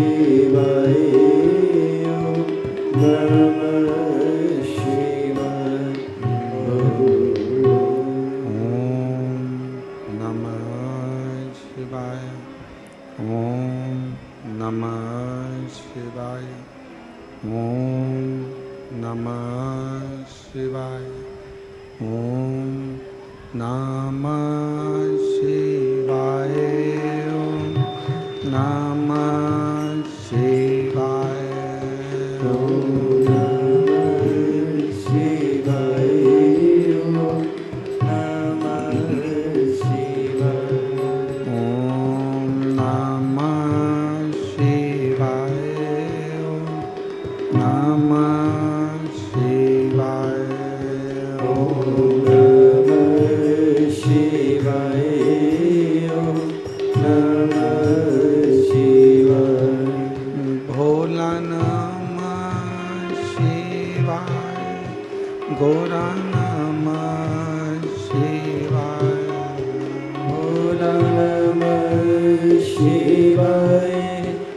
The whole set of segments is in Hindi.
शिवाय ओम नमः शिवाय ओम नमः शिवाय ओम नमः शिवाय ओम नमः शिवाय ओम नमः शिवाय ओम नमः शिवाय ओम नमः शिवाय ओम नमः शिवाय ओम नमः शिवाय ओम नमः शिवाय ओम नमः शिवाय ओम नमः शिवाय भोला नमः शिवाय गोरा नमः शिवाय भोला नमः शिवाय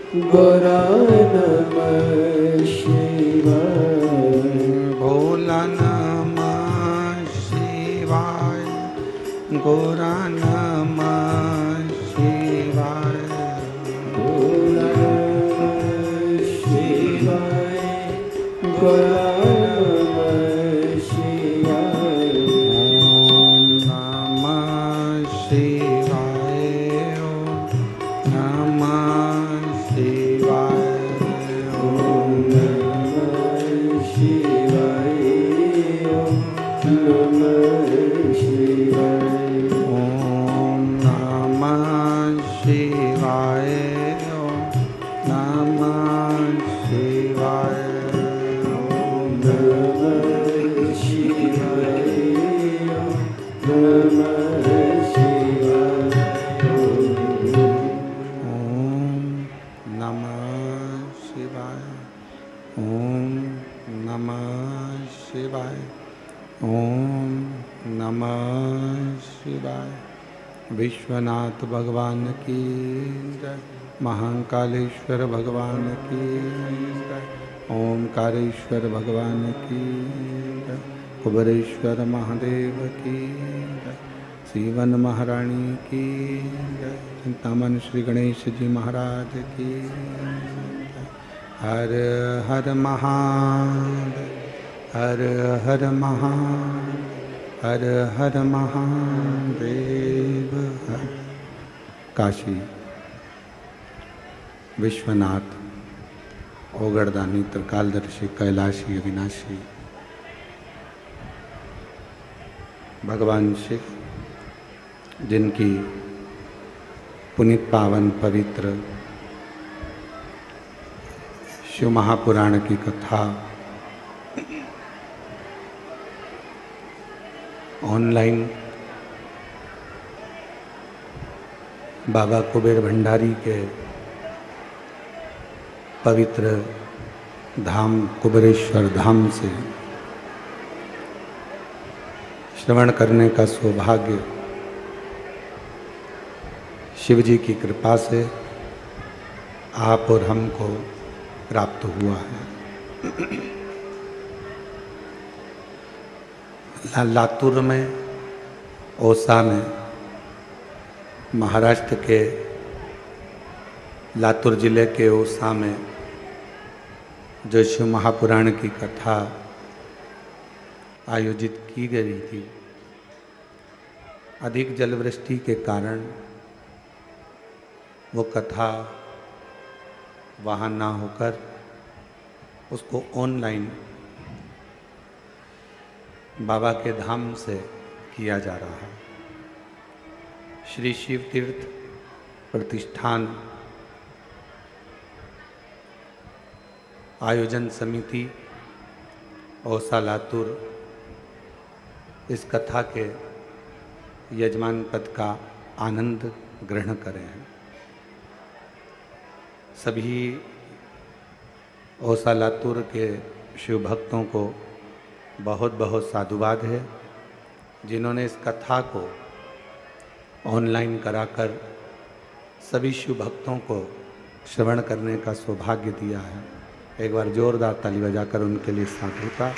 गोरा नमः शिवाय भोला नमः शिवाय गोरा नमः शिवाय भोला नमः शिवाय गोरा नमः शिवाय ओम नमः शिवाय ओम नमः शिवाय ओम नमः शिवाय ओम नमः शिवाय ओम नमः शिवाय ओम नमः शिवाय ओम नमः शिवाय ओम नमः शिवाय ओम नमः शिवाय ओम नमः शिवाय ओम नमः शिवाय विश्वनाथ भगवान की जय महाकालेश्वर भगवान की जय ओमकारेश्वर भगवान की जय कुबेरेश्वर महादेव की जय सीवन महारानी की जय चिंतामन श्री गणेश जी महाराज की जय हर हर महादेव हर हर महादेव हर हर महादेव हर काशी विश्वनाथ ओगड़दानी त्रिकालदर्शी कैलाशी अविनाशी भगवान शिव जिनकी पुनीत पावन पवित्र शिव महापुराण की कथा ऑनलाइन बाबा कुबेर भंडारी के पवित्र धाम कुबेरेश्वर धाम से श्रवण करने का सौभाग्य शिव जी की कृपा से आप और हमको प्राप्त हुआ है। लातूर में ओसा में महाराष्ट्र के लातूर जिले के ओसा में जो शिव महापुराण की कथा आयोजित की गई थी, अधिक जलवृष्टि के कारण वो कथा वहाँ ना होकर उसको ऑनलाइन बाबा के धाम से किया जा रहा है। श्री शिव तीर्थ प्रतिष्ठान आयोजन समिति ओसा लातूर इस कथा के यजमान पद का आनंद ग्रहण करें हैं। सभी ओसा लातूर के शिव भक्तों को बहुत बहुत साधुवाद है, जिन्होंने इस कथा को ऑनलाइन कराकर सभी शिव भक्तों को श्रवण करने का सौभाग्य दिया है। एक बार जोरदार ताली बजाकर उनके लिए साधुता।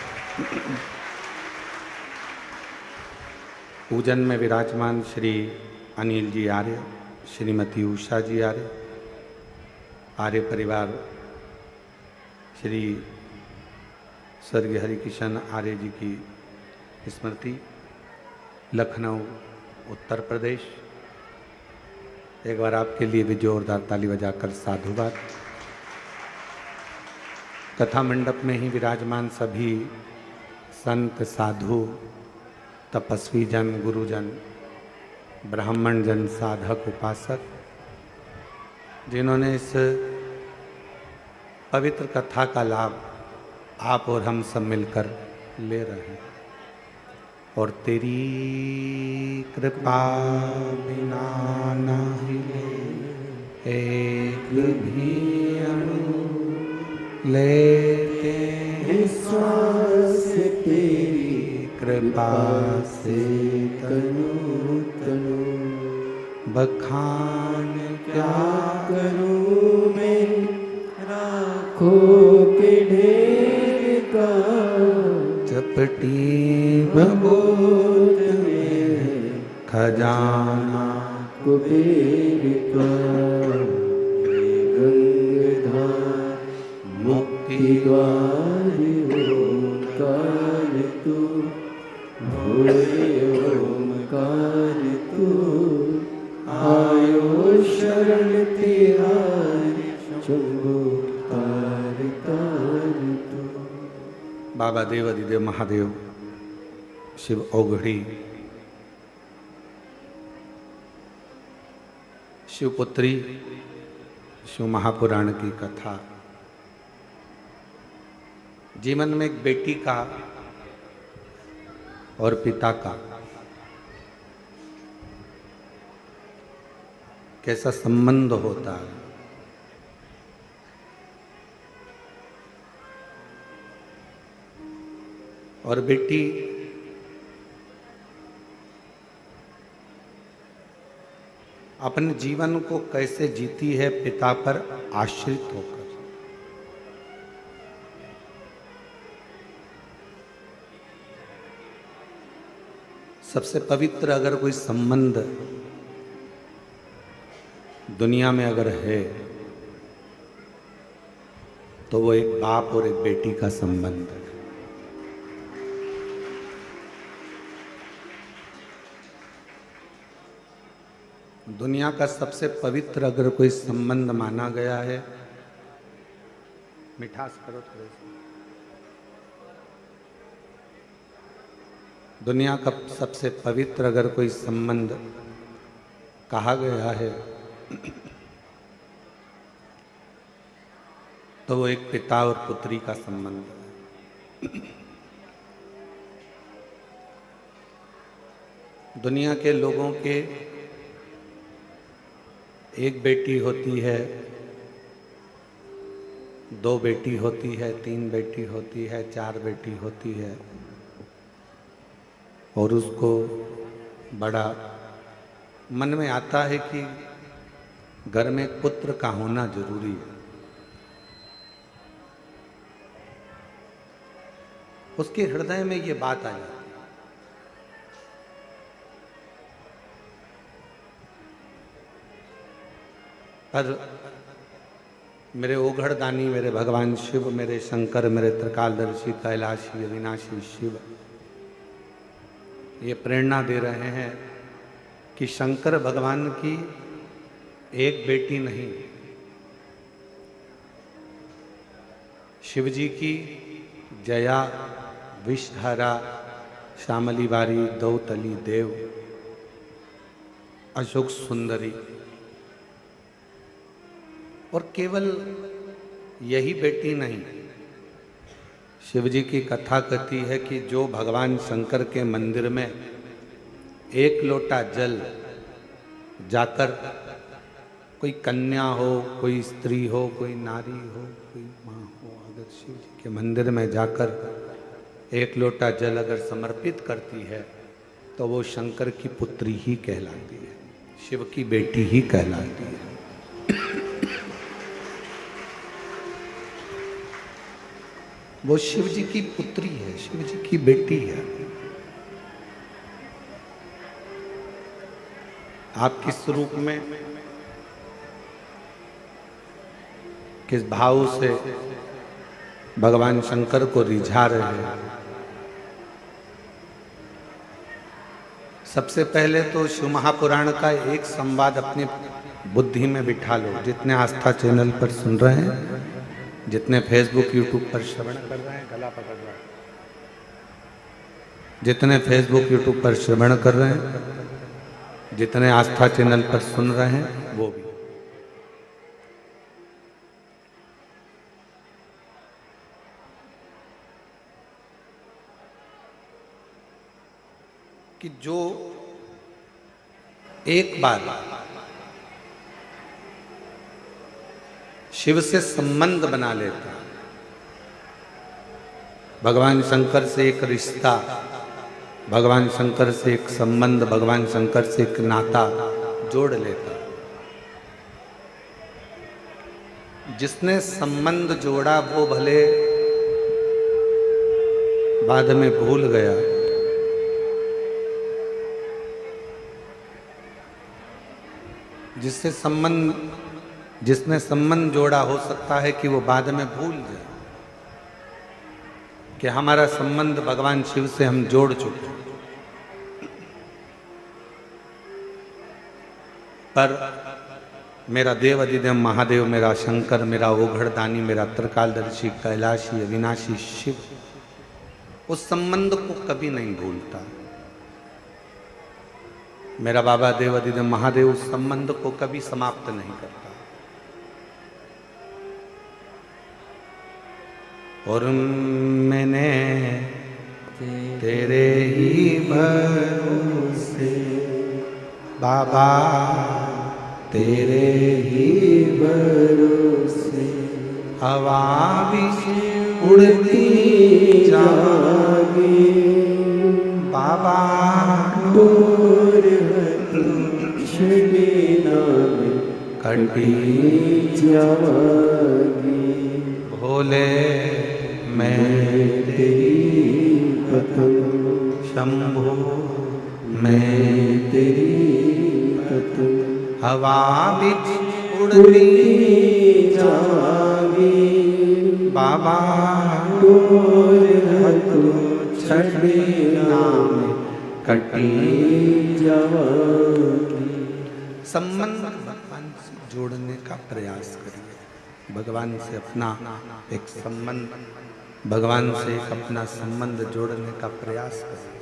पूजन में विराजमान श्री अनिल जी आर्य, श्रीमती उषा जी आर्य, आर्य परिवार श्री स्वर्गीय हरिकिशन आर्य जी की स्मृति, लखनऊ उत्तर प्रदेश। एक बार आपके लिए भी जोरदार ताली बजाकर साधुवाद। कथा मंडप में ही विराजमान सभी संत, साधु, तपस्वी जन, गुरुजन, ब्राह्मण जन, साधक, उपासक, जिन्होंने इस पवित्र कथा का लाभ आप और हम सब मिलकर ले रहे हैं। और तेरी कृपा बिना नहीं एक भी अणु लेते हैं श्वास तेरी कृपा से तनु तनु। बखान क्या करूं मैं राखों के ढेर का, चपटी भगोत में खजाना कुबेर का। गंगाधार मुक्ति द्वार ओंकार तू, भोले ओंकार तू। आयो शरण तिहारी शंभो तार तार तू। बाबा देव अधिदेव महादेव शिव औघड़ी शिवपुत्री शिव महापुराण की कथा। जीवन में एक बेटी का और पिता का कैसा संबंध होता है। और बेटी अपने जीवन को कैसे जीती है, पिता पर आश्रित होकर। सबसे पवित्र अगर कोई संबंध दुनिया में अगर है तो वो एक बाप और एक बेटी का संबंध है। दुनिया का सबसे पवित्र अगर कोई संबंध माना गया है, मिठास करो थोड़े से, दुनिया का सबसे पवित्र अगर कोई संबंध कहा गया है तो वो एक पिता और पुत्री का संबंध है। दुनिया के लोगों के एक बेटी होती है, दो बेटी होती है, तीन बेटी होती है, चार बेटी होती है, और उसको बड़ा मन में आता है कि घर में एक पुत्र का होना जरूरी है। उसके हृदय में ये बात आ जाती है। पर मेरे ओघड़दानी, मेरे भगवान शिव, मेरे शंकर, मेरे त्रिकालदर्शी, कैलाशी, अविनाशी शिव ये प्रेरणा दे रहे हैं कि शंकर भगवान की एक बेटी नहीं, शिव जी की जया, विषहरा, श्यामली बारी, दौतली देव, अशोक सुंदरी, और केवल यही बेटी नहीं, शिव जी की कथा कहती है कि जो भगवान शंकर के मंदिर में एक लोटा जल जाकर कोई कन्या हो, कोई स्त्री हो, कोई नारी हो, कोई माँ हो, अगर शिव जी के मंदिर में जाकर एक लोटा जल अगर समर्पित करती है तो वो शंकर की पुत्री ही कहलाती है, शिव की बेटी ही कहलाती है। वो शिव जी की पुत्री है, शिव जी की बेटी है। आप किस रूप में, किस भाव से भगवान शंकर को रिझा रहे हैं? सबसे पहले तो शिव महापुराण का एक संवाद अपनी बुद्धि में बिठा लो। जितने आस्था चैनल पर सुन रहे हैं, जितने फेसबुक यूट्यूब पर श्रवण कर रहे हैं, गला पकड़ रहे हैं, जितने फेसबुक यूट्यूब पर श्रवण कर रहे हैं, जितने आस्था चैनल पर सुन रहे हैं, वो भी कि जो एक बार शिव से संबंध बना लेता, भगवान शंकर से एक रिश्ता, भगवान शंकर से एक संबंध, भगवान शंकर से एक नाता जोड़ लेता, जिसने संबंध जोड़ा वो भले बाद में भूल गया, जिसने संबंध जोड़ा, हो सकता है कि वो बाद में भूल जाए कि हमारा संबंध भगवान शिव से हम जोड़ चुके। पर मेरा देव अधिदेव महादेव, मेरा शंकर, मेरा ओघड़दानी, मेरा त्रिकालदर्शी, कैलाशी, अविनाशी शिव उस संबंध को कभी नहीं भूलता। मेरा बाबा देव अधिदेव महादेव उस संबंध को कभी समाप्त नहीं करता। और मैंने तेरे ही भरोसे बाबा, तेरे ही भरोसे हवा भी उड़ती जागी बाबा, डोर क्षणी नाम कटी जागी। भोले मैं तेरी पतंग, शंभु मैं तेरी पतंग, हवा भी उड़ती जागी बाबा, डोर छड़ी नाम कटी जागी। संबंध भगवान से जोड़ने का प्रयास करिए। भगवान से अपना एक संबंध, भगवान से एक अपना संबंध जोड़ने का प्रयास करिए।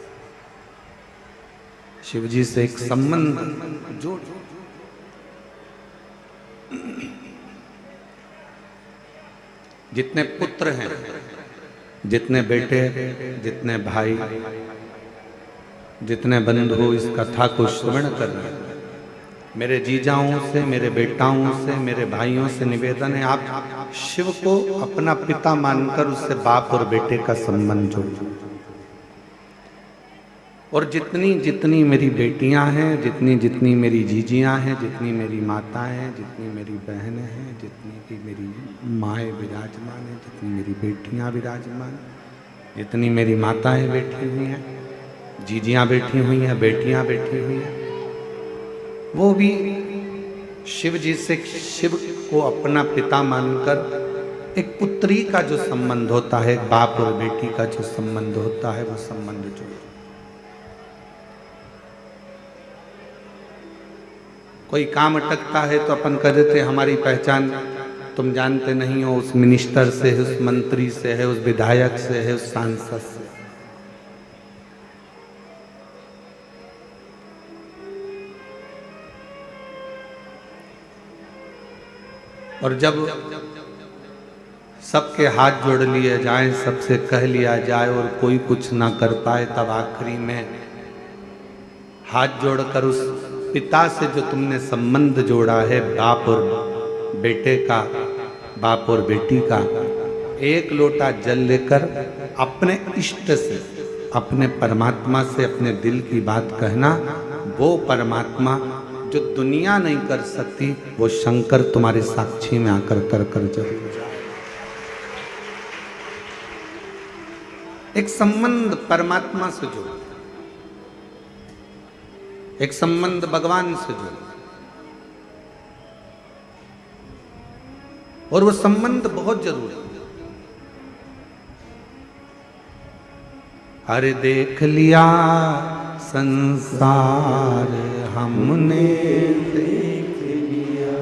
शिव जी से एक संबंध जोड़। जितने पुत्र हैं, जितने बेटे, जितने भाई, जितने बंधु इस कथा को श्रवण कर रहे हैं, मेरे जीजाओं से, मेरे बेटाओं से, मेरे भाइयों से निवेदन है, आप शिव को अपना पिता मानकर उससे बाप और बेटे का संबंध जोड़ो। और जितनी जितनी मेरी बेटियां हैं, जितनी जितनी मेरी जीजियां हैं, जितनी मेरी माताएं हैं, जितनी मेरी बहनें हैं, जितनी भी मेरी माएँ विराजमान हैं, जितनी मेरी बेटियां विराजमान, जितनी मेरी माताएं बैठी हुई हैं, जीजियां बैठी हुई हैं, बेटियां बैठी हुई हैं, वो भी शिव जी से, शिव को अपना पिता मानकर एक पुत्री का जो संबंध होता है, एक बाप और बेटी का जो संबंध होता है, वो संबंध जो कोई काम अटकता है तो अपन कह देते हमारी पहचान तुम जानते नहीं हो, उस मिनिस्टर से है, उस मंत्री से है, उस विधायक से है, उस सांसद से। और जब सबके हाथ जोड़ लिए जाएं, सबसे कह लिया जाए और कोई कुछ ना कर पाए, तब आखिरी में हाथ जोड़कर उस पिता से जो तुमने संबंध जोड़ा है, बाप और बेटे का, बाप और बेटी का, एक लोटा जल लेकर अपने इष्ट से, अपने परमात्मा से अपने दिल की बात कहना। वो परमात्मा जो दुनिया नहीं कर सकती, वो शंकर तुम्हारे साक्षी में आकर कर जरूर जाए। एक संबंध परमात्मा से जुड़ा, एक संबंध भगवान से जुड़ा, और वो संबंध बहुत जरूरी है। अरे देख लिया संसार हमने, देख लिया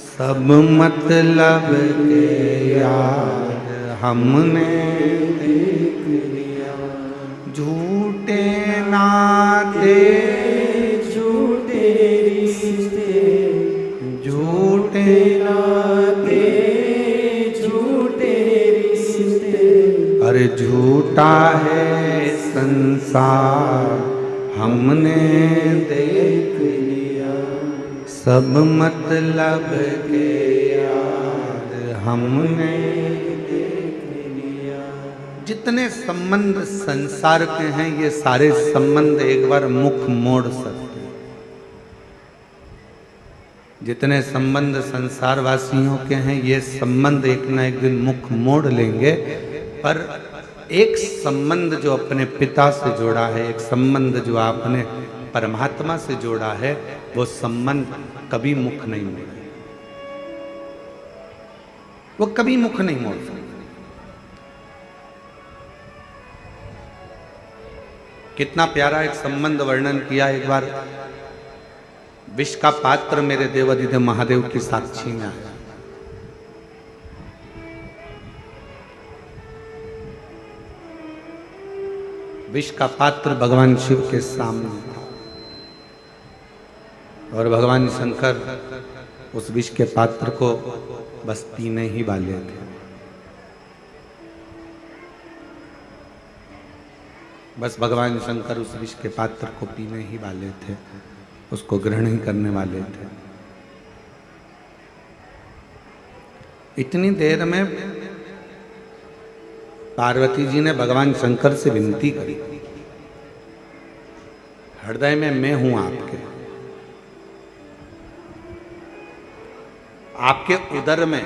सब मतलब के यार हमने, देख लिया झूठे नाते झूठे रिश्ते, झूठे नाते झूठे रिश्ते, अरे झूठा है संसार हमने देख लिया सब मतलब के यार हमने। जितने संबंध संसार के हैं ये सारे संबंध एक बार मुख मोड़ सकते हैं। जितने संबंध संसार वासियों के हैं ये संबंध एक ना एक दिन मुख मोड़ लेंगे, पर एक संबंध जो अपने पिता से जुड़ा है, एक संबंध जो आपने परमात्मा से जोड़ा है, वो संबंध कभी मुख नहीं मोड़े, वो कभी मुख नहीं मोड़ सकते। कितना प्यारा एक संबंध वर्णन किया एक बार, विष का पात्र मेरे देवाधिदेव महादेव की साक्षी में आया। विष का पात्र भगवान शिव के सामने था और भगवान शंकर उस विष के पात्र को बस पीने ही वाले थे। बस भगवान शंकर उस विष के पात्र को पीने ही वाले थे, उसको ग्रहण ही करने वाले थे। इतनी देर में पार्वती जी ने भगवान शंकर से विनती करी, हृदय में मैं हूं आपके, आपके उदर में,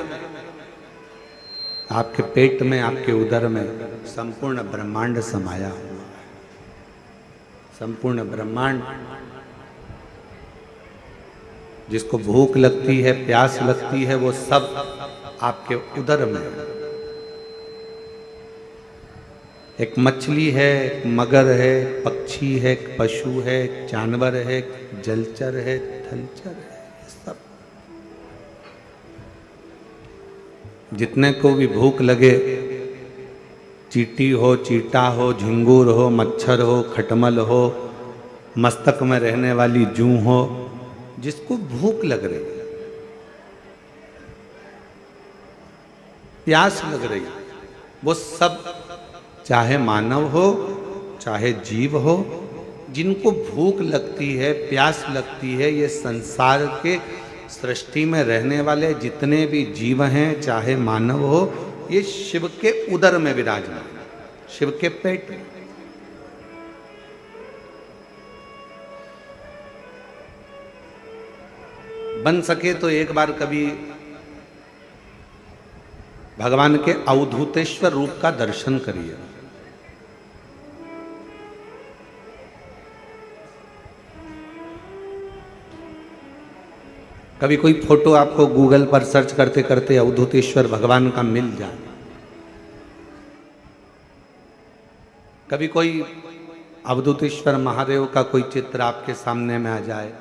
आपके पेट में, आपके उदर में संपूर्ण ब्रह्मांड समाया हुआ है। संपूर्ण ब्रह्मांड, जिसको भूख लगती है, प्यास लगती है, वो सब आपके उदर में है। एक मछली है, एक मगर है, एक पक्षी है, एक पशु है, एक जानवर है, एक जलचर है, थलचर है, ये सब जितने को भी भूख लगे, चींटी हो, चीटा हो, झिंगुर हो, मच्छर हो, खटमल हो, मस्तक में रहने वाली जूं हो, जिसको भूख लग रही, प्यास लग रही, वो सब चाहे मानव हो चाहे जीव हो, जिनको भूख लगती है, प्यास लगती है, ये संसार के सृष्टि में रहने वाले जितने भी जीव हैं, चाहे मानव हो, ये शिव के उदर में विराजमान, शिव के पेट में। बन सके तो एक बार कभी भगवान के अवधूतेश्वर रूप का दर्शन करिए। कभी कोई फोटो आपको गूगल पर सर्च करते करते अवधूतेश्वर भगवान का मिल जाए, कभी कोई अवधूतेश्वर महादेव का कोई चित्र आपके सामने में आ जाए,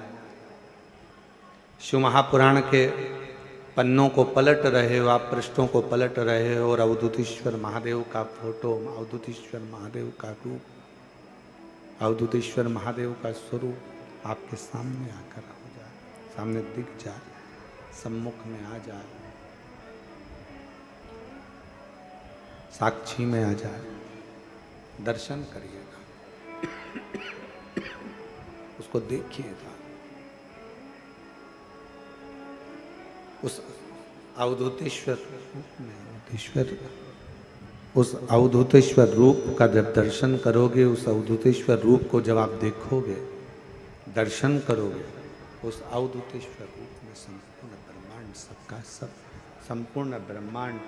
शिव महापुराण के पन्नों को पलट रहे हो, आप पृष्ठों को पलट रहे हो और अवधूतेश्वर महादेव का फोटो, अवधूतेश्वर महादेव का रूप, अवधूतेश्वर महादेव का स्वरूप आपके सामने आकर हो जाए, सामने दिख जाए, सम्मुख में आ जाए, साक्षी में आ जाए, दर्शन करिएगा, उसको देखिएगा। उस अवधूतेश्वर उस अवधूतेश्वर रूप का जब दर्शन करोगे, उस अवधूतेश्वर रूप को जब आप देखोगे, दर्शन करोगे, उस अवधूतेश्वर रूप में संपूर्ण ब्रह्मांड, सबका सब संपूर्ण ब्रह्मांड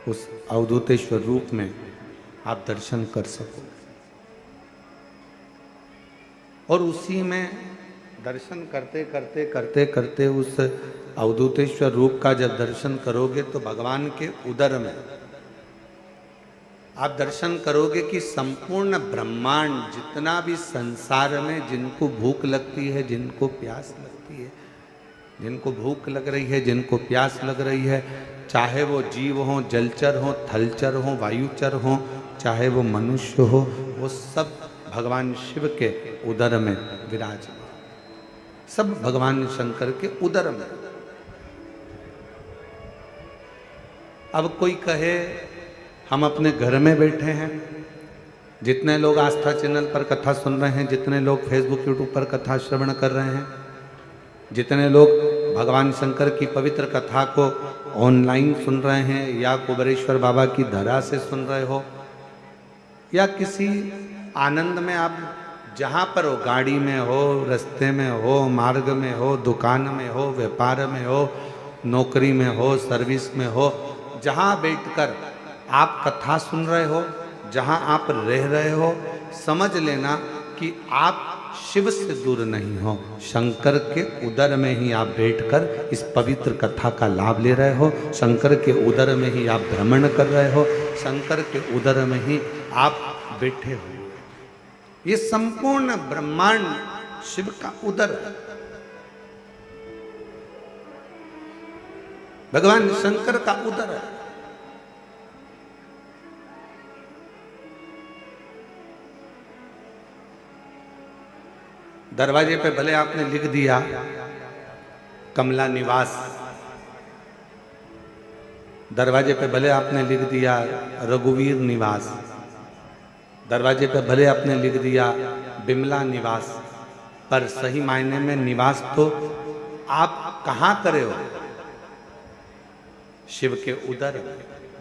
उस अवधूतेश्वर रूप में आप दर्शन कर सको। और उसी में दर्शन करते करते करते करते उस अवधूतेश्वर रूप का जब दर्शन करोगे तो भगवान के उदर में आप दर्शन करोगे कि संपूर्ण ब्रह्मांड जितना भी संसार में जिनको भूख लगती है, जिनको प्यास लगती है, जिनको भूख लग रही है, जिनको प्यास लग रही है, चाहे वो जीव हो, जलचर हो, थलचर हो, वायुचर हो, चाहे वो मनुष्य हो, वो सब भगवान शिव के उदर में विराजमान, सब भगवान शंकर के उदर में। अब कोई कहे हम अपने घर में बैठे हैं, जितने लोग आस्था चैनल पर कथा सुन रहे हैं, जितने लोग फेसबुक यूट्यूब पर कथा श्रवण कर रहे हैं, जितने लोग भगवान शंकर की पवित्र कथा को ऑनलाइन सुन रहे हैं या कुबेरेश्वर बाबा की धरा से सुन रहे हो या किसी आनंद में आप जहाँ पर हो, गाड़ी में हो, रास्ते में हो, मार्ग में हो, दुकान में हो, व्यापार में हो, नौकरी में हो, सर्विस में हो, जहाँ बैठकर आप कथा सुन रहे हो, जहाँ आप रह रहे हो, समझ लेना कि आप शिव से दूर नहीं हो, शंकर के उदर में ही आप बैठकर इस पवित्र कथा का लाभ ले रहे हो, शंकर के उदर में ही आप भ्रमण कर रहे हो, शंकर के उदर में ही आप बैठे हो। ये संपूर्ण ब्रह्मांड शिव का उदर है। भगवान शंकर का उदर है। दरवाजे पे भले आपने लिख दिया कमला निवास, दरवाजे पे भले आपने लिख दिया रघुवीर निवास, दरवाजे पे भले आपने लिख दिया बिमला निवास, पर सही मायने में निवास तो आप कहाँ करे हो? शिव के उदर,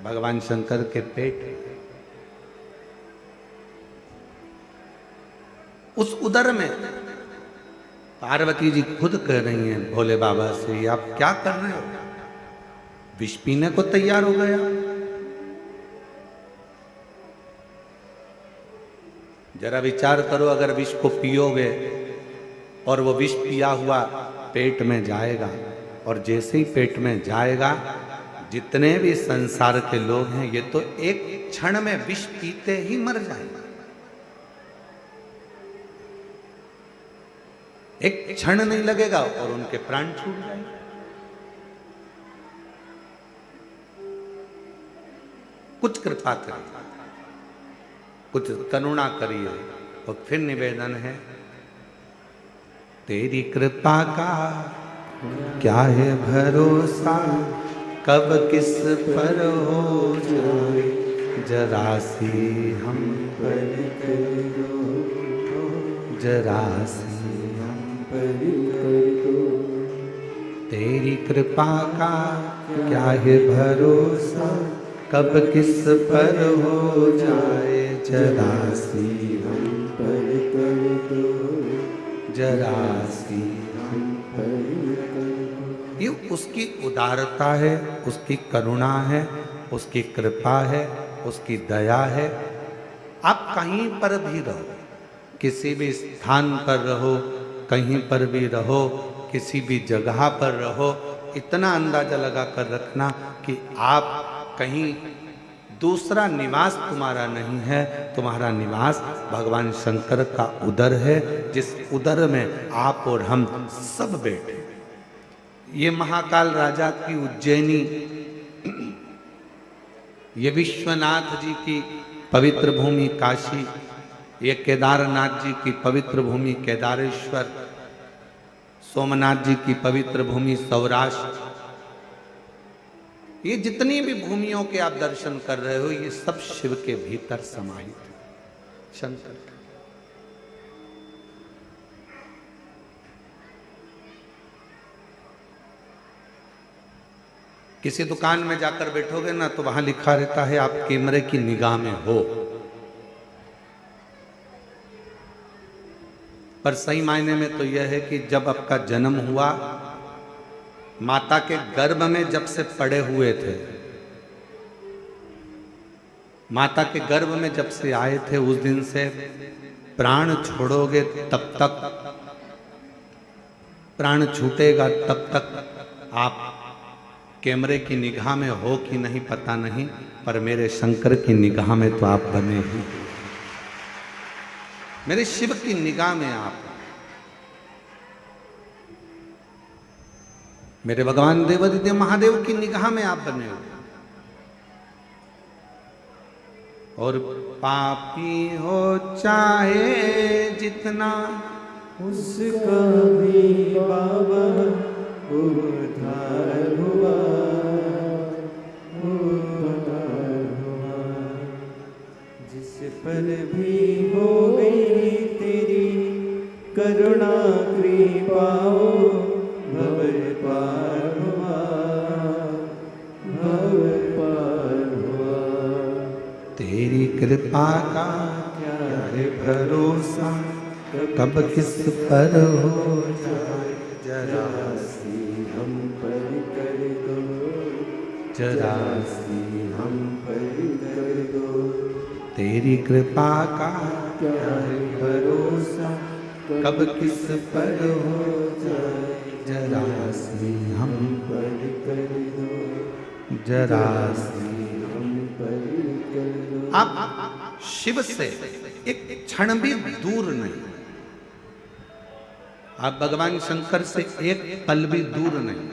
भगवान शंकर के पेट। उस उदर में पार्वती जी खुद कह रही हैं भोले बाबा से, आप क्या कर रहे हो? विष पीने को तैयार हो गया। जरा विचार करो, अगर विष को पियोगे और वो विष पिया हुआ पेट में जाएगा, और जैसे ही पेट में जाएगा, जितने भी संसार के लोग हैं ये तो एक क्षण में विष पीते ही मर जाएंगे। एक क्षण नहीं लगेगा और उनके प्राण छूट जाएंगे। कुछ कृपा करिए, कुछ करुणा करिए। और फिर निवेदन है, तेरी कृपा का क्या है भरोसा, कब किस पर हो जाए, जरा सी हम पर करो, जरा सी तेरी कृपा का क्या है भरोसा, कब किस पर हो जाए, जरा सी हम पर कर दो, जरा सी हम पर कर दो। ये उसकी उदारता है, उसकी करुणा है, उसकी कृपा है, उसकी दया है। आप कहीं पर भी रहो, किसी भी स्थान पर रहो, कहीं पर भी रहो, किसी भी जगह पर रहो, इतना अंदाजा लगा कर रखना कि आप कहीं दूसरा निवास तुम्हारा नहीं है, तुम्हारा निवास भगवान शंकर का उदर है, जिस उदर में आप और हम सब बैठे। ये महाकाल राजा की उज्जैनी, ये विश्वनाथ जी की पवित्र भूमि काशी, ये केदारनाथ जी की पवित्र भूमि केदारेश्वर, सोमनाथ जी की पवित्र भूमि सौराष्ट्र, ये जितनी भी भूमियों के आप दर्शन कर रहे हो, ये सब शिव के भीतर समाहित है, शंकर। किसी दुकान में जाकर बैठोगे ना तो वहां लिखा रहता है आप कैमरे की निगाह में हो, पर सही मायने में तो यह है कि जब आपका जन्म हुआ, माता के गर्भ में जब से पड़े हुए थे, माता के गर्भ में जब से आए थे उस दिन से प्राण छोड़ोगे तब तक, प्राण छूटेगा तब तक आप कैमरे की निगाह में हो कि नहीं पता नहीं, पर मेरे शंकर की निगाह में तो आप बने ही, मेरे शिव की निगाह में आप, मेरे भगवान देवादिदेव महादेव की निगाह में आप बने हो। और पापी हो चाहे जितना, उसका भी बाबा उद्धार हुआ, उद्धार हुआ। जिस पर भी हो गई तेरी करुणा कृपा, भव पार हुआ, भव पार हुआ। तेरी कृपा का क्या है भरोसा, कब किस पर हो जाए, जरा सी हम पर कर दो, जरा सी हम पर कर दो। तेरी कृपा का क्या है भरोसा, कब किस पर हो जाए, जरा सी हम पर कर दो, जरा सी हम पर कर दो। आप शिव से एक क्षण भी दूर नहीं, आप भगवान शंकर से एक पल भी दूर नहीं।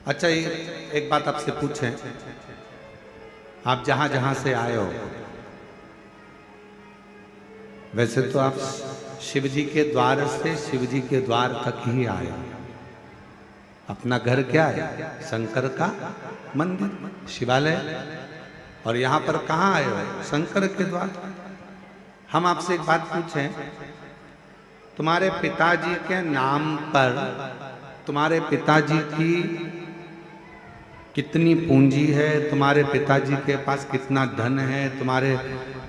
अच्छा, ये एक बात आपसे पूछें, आप जहां जहां से आए हो, वैसे तो आप शिव जी के द्वार से शिव जी के द्वार तक ही आए हो। अपना घर क्या है? शंकर का मंदिर, शिवालय। और यहां पर कहां आए हो? शंकर के द्वार। हम आपसे एक बात पूछें, तुम्हारे पिताजी के नाम पर तुम्हारे पिताजी की कितनी पूंजी है, तुम्हारे पिताजी के पास कितना धन है, तुम्हारे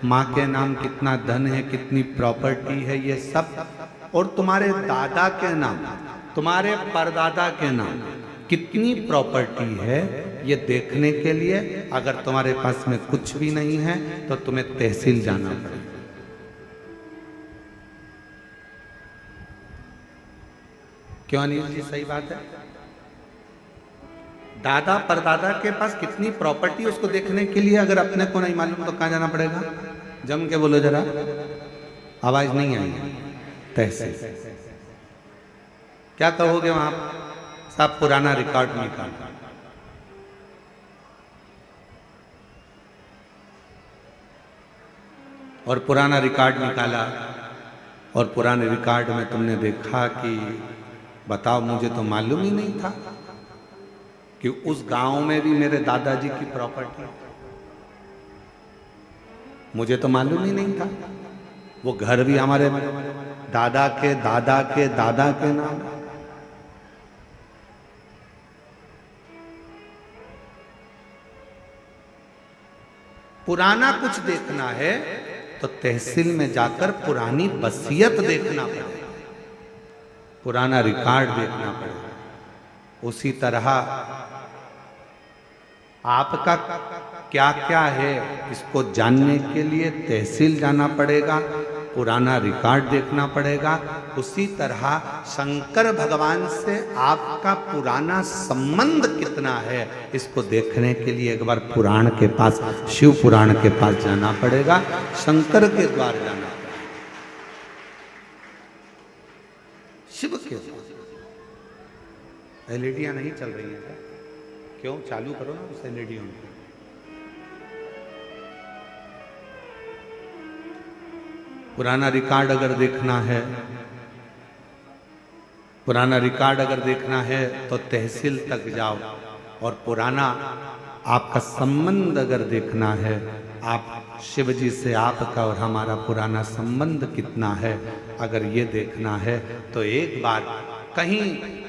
माँ के नाम कितना धन है, कितनी प्रॉपर्टी है, ये सब, और तुम्हारे दादा के नाम, तुम्हारे परदादा के नाम कितनी प्रॉपर्टी है, ये देखने के लिए अगर तुम्हारे पास में कुछ भी नहीं है तो तुम्हें तहसील जाना पड़ेगा। क्यों अनिल जी, सही बात है? दादा परदादा के पास कितनी प्रॉपर्टी, उसको देखने के लिए अगर अपने को नहीं मालूम तो कहाँ जाना पड़ेगा? जम के बोलो जरा, आवाज नहीं आई। तहसील। क्या कहोगे वहां? साहब पुराना रिकॉर्ड निकाल। और पुराना रिकॉर्ड निकाला, और पुराने रिकॉर्ड में तुमने देखा कि बताओ, मुझे तो मालूम ही नहीं था कि उस गांव में भी मेरे दादाजी की प्रॉपर्टी, मुझे तो मालूम ही नहीं था। वो घर भी हमारे दादा के दादा के दादा के नाम। पुराना कुछ देखना है तो तहसील में जाकर पुरानी वसीयत देखना पड़ेगा, पुराना रिकॉर्ड देखना पड़ेगा। उसी तरह आपका क्या क्या है, इसको जानने के लिए तहसील जाना पड़ेगा, पुराना रिकॉर्ड देखना पड़ेगा। उसी तरह शंकर भगवान से आपका पुराना संबंध कितना है, इसको देखने के लिए एक बार पुराण के पास, शिव पुराण के पास जाना पड़ेगा, शंकर के द्वार जाना पड़ेगा, शिव के द्वार। एलईडियां नहीं चल रही हैं क्या? क्यों? चालू करो ना उस एलईडियों में। पुराना रिकॉर्ड अगर देखना है, पुराना रिकॉर्ड अगर देखना है तो तहसील तक जाओ, और पुराना आपका संबंध अगर देखना है, आप शिव जी से आपका और हमारा पुराना संबंध कितना है, अगर ये देखना है तो एक बार कहीं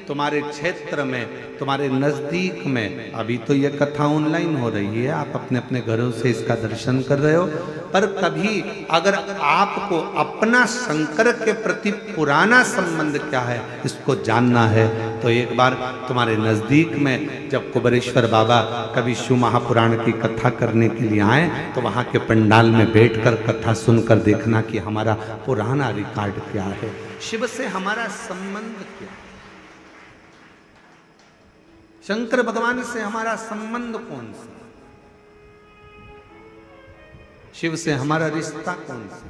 तुम्हारे क्षेत्र में, तुम्हारे नजदीक में, अभी तो ये कथा ऑनलाइन हो रही है, आप अपने अपने घरों से इसका दर्शन कर रहे हो, पर कभी अगर आपको अपना शंकर के प्रति पुराना संबंध क्या है इसको जानना है तो एक बार तुम्हारे नजदीक में जब कुबेरेश्वर बाबा कभी शिव महापुराण की कथा करने के लिए आए तो वहां के पंडाल में बैठकर कथा सुनकर देखना कि हमारा पुराना रिकॉर्ड क्या है, शिव से हमारा संबंध क्या है, शंकर भगवान से हमारा संबंध कौन सा, शिव से हमारा रिश्ता कौन सा।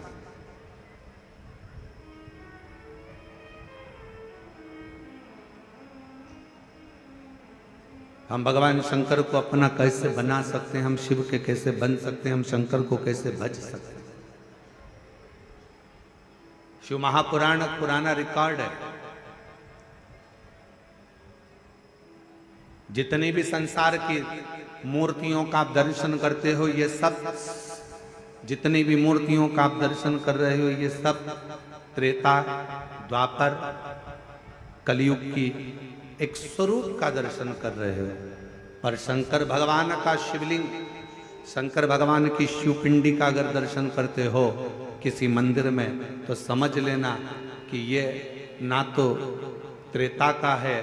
हम भगवान शंकर को अपना कैसे बना सकते हैं, हम शिव के कैसे बन सकते हैं, हम शंकर को कैसे भज सकते हैं। शिव महापुराण पुराना रिकॉर्ड है। जितनी भी संसार की मूर्तियों का आप दर्शन करते हो ये सब, जितनी भी मूर्तियों का आप दर्शन कर रहे हो ये सब त्रेता द्वापर कलयुग की एक स्वरूप का दर्शन कर रहे हो। पर शंकर भगवान का शिवलिंग, शंकर भगवान की शिवपिंडी का अगर दर्शन करते हो किसी मंदिर में तो समझ लेना कि ये ना तो त्रेता का है,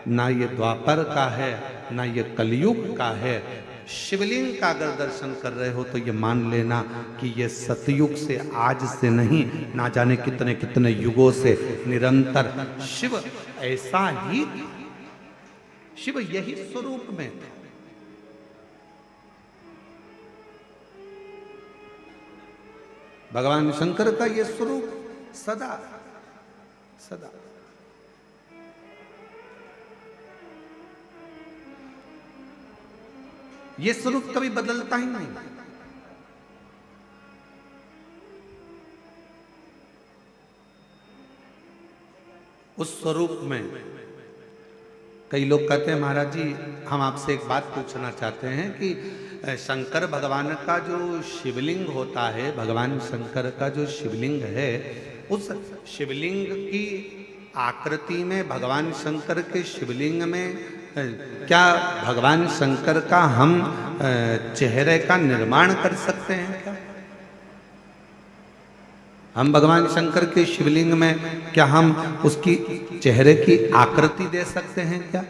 ना ये द्वापर का है, ना ये कलयुग का है। शिवलिंग का अगर दर्शन कर रहे हो तो ये मान लेना कि ये सतयुग से, आज से नहीं, ना जाने कितने कितने युगों से निरंतर शिव ऐसा ही, शिव यही स्वरूप में था। भगवान शंकर का ये स्वरूप सदा सदा ये स्वरूप कभी बदलता ही नहीं। उस स्वरूप में कई लोग कहते हैं महाराज जी हम आपसे एक बात पूछना चाहते हैं कि शंकर भगवान का जो शिवलिंग होता है, भगवान शंकर का जो शिवलिंग है, उस शिवलिंग की आकृति में, भगवान शंकर के शिवलिंग में क्या भगवान शंकर का हम चेहरे का निर्माण कर सकते हैं क्या? हम भगवान शंकर के शिवलिंग में क्या हम उसकी चेहरे की आकृति दे सकते हैं क्या?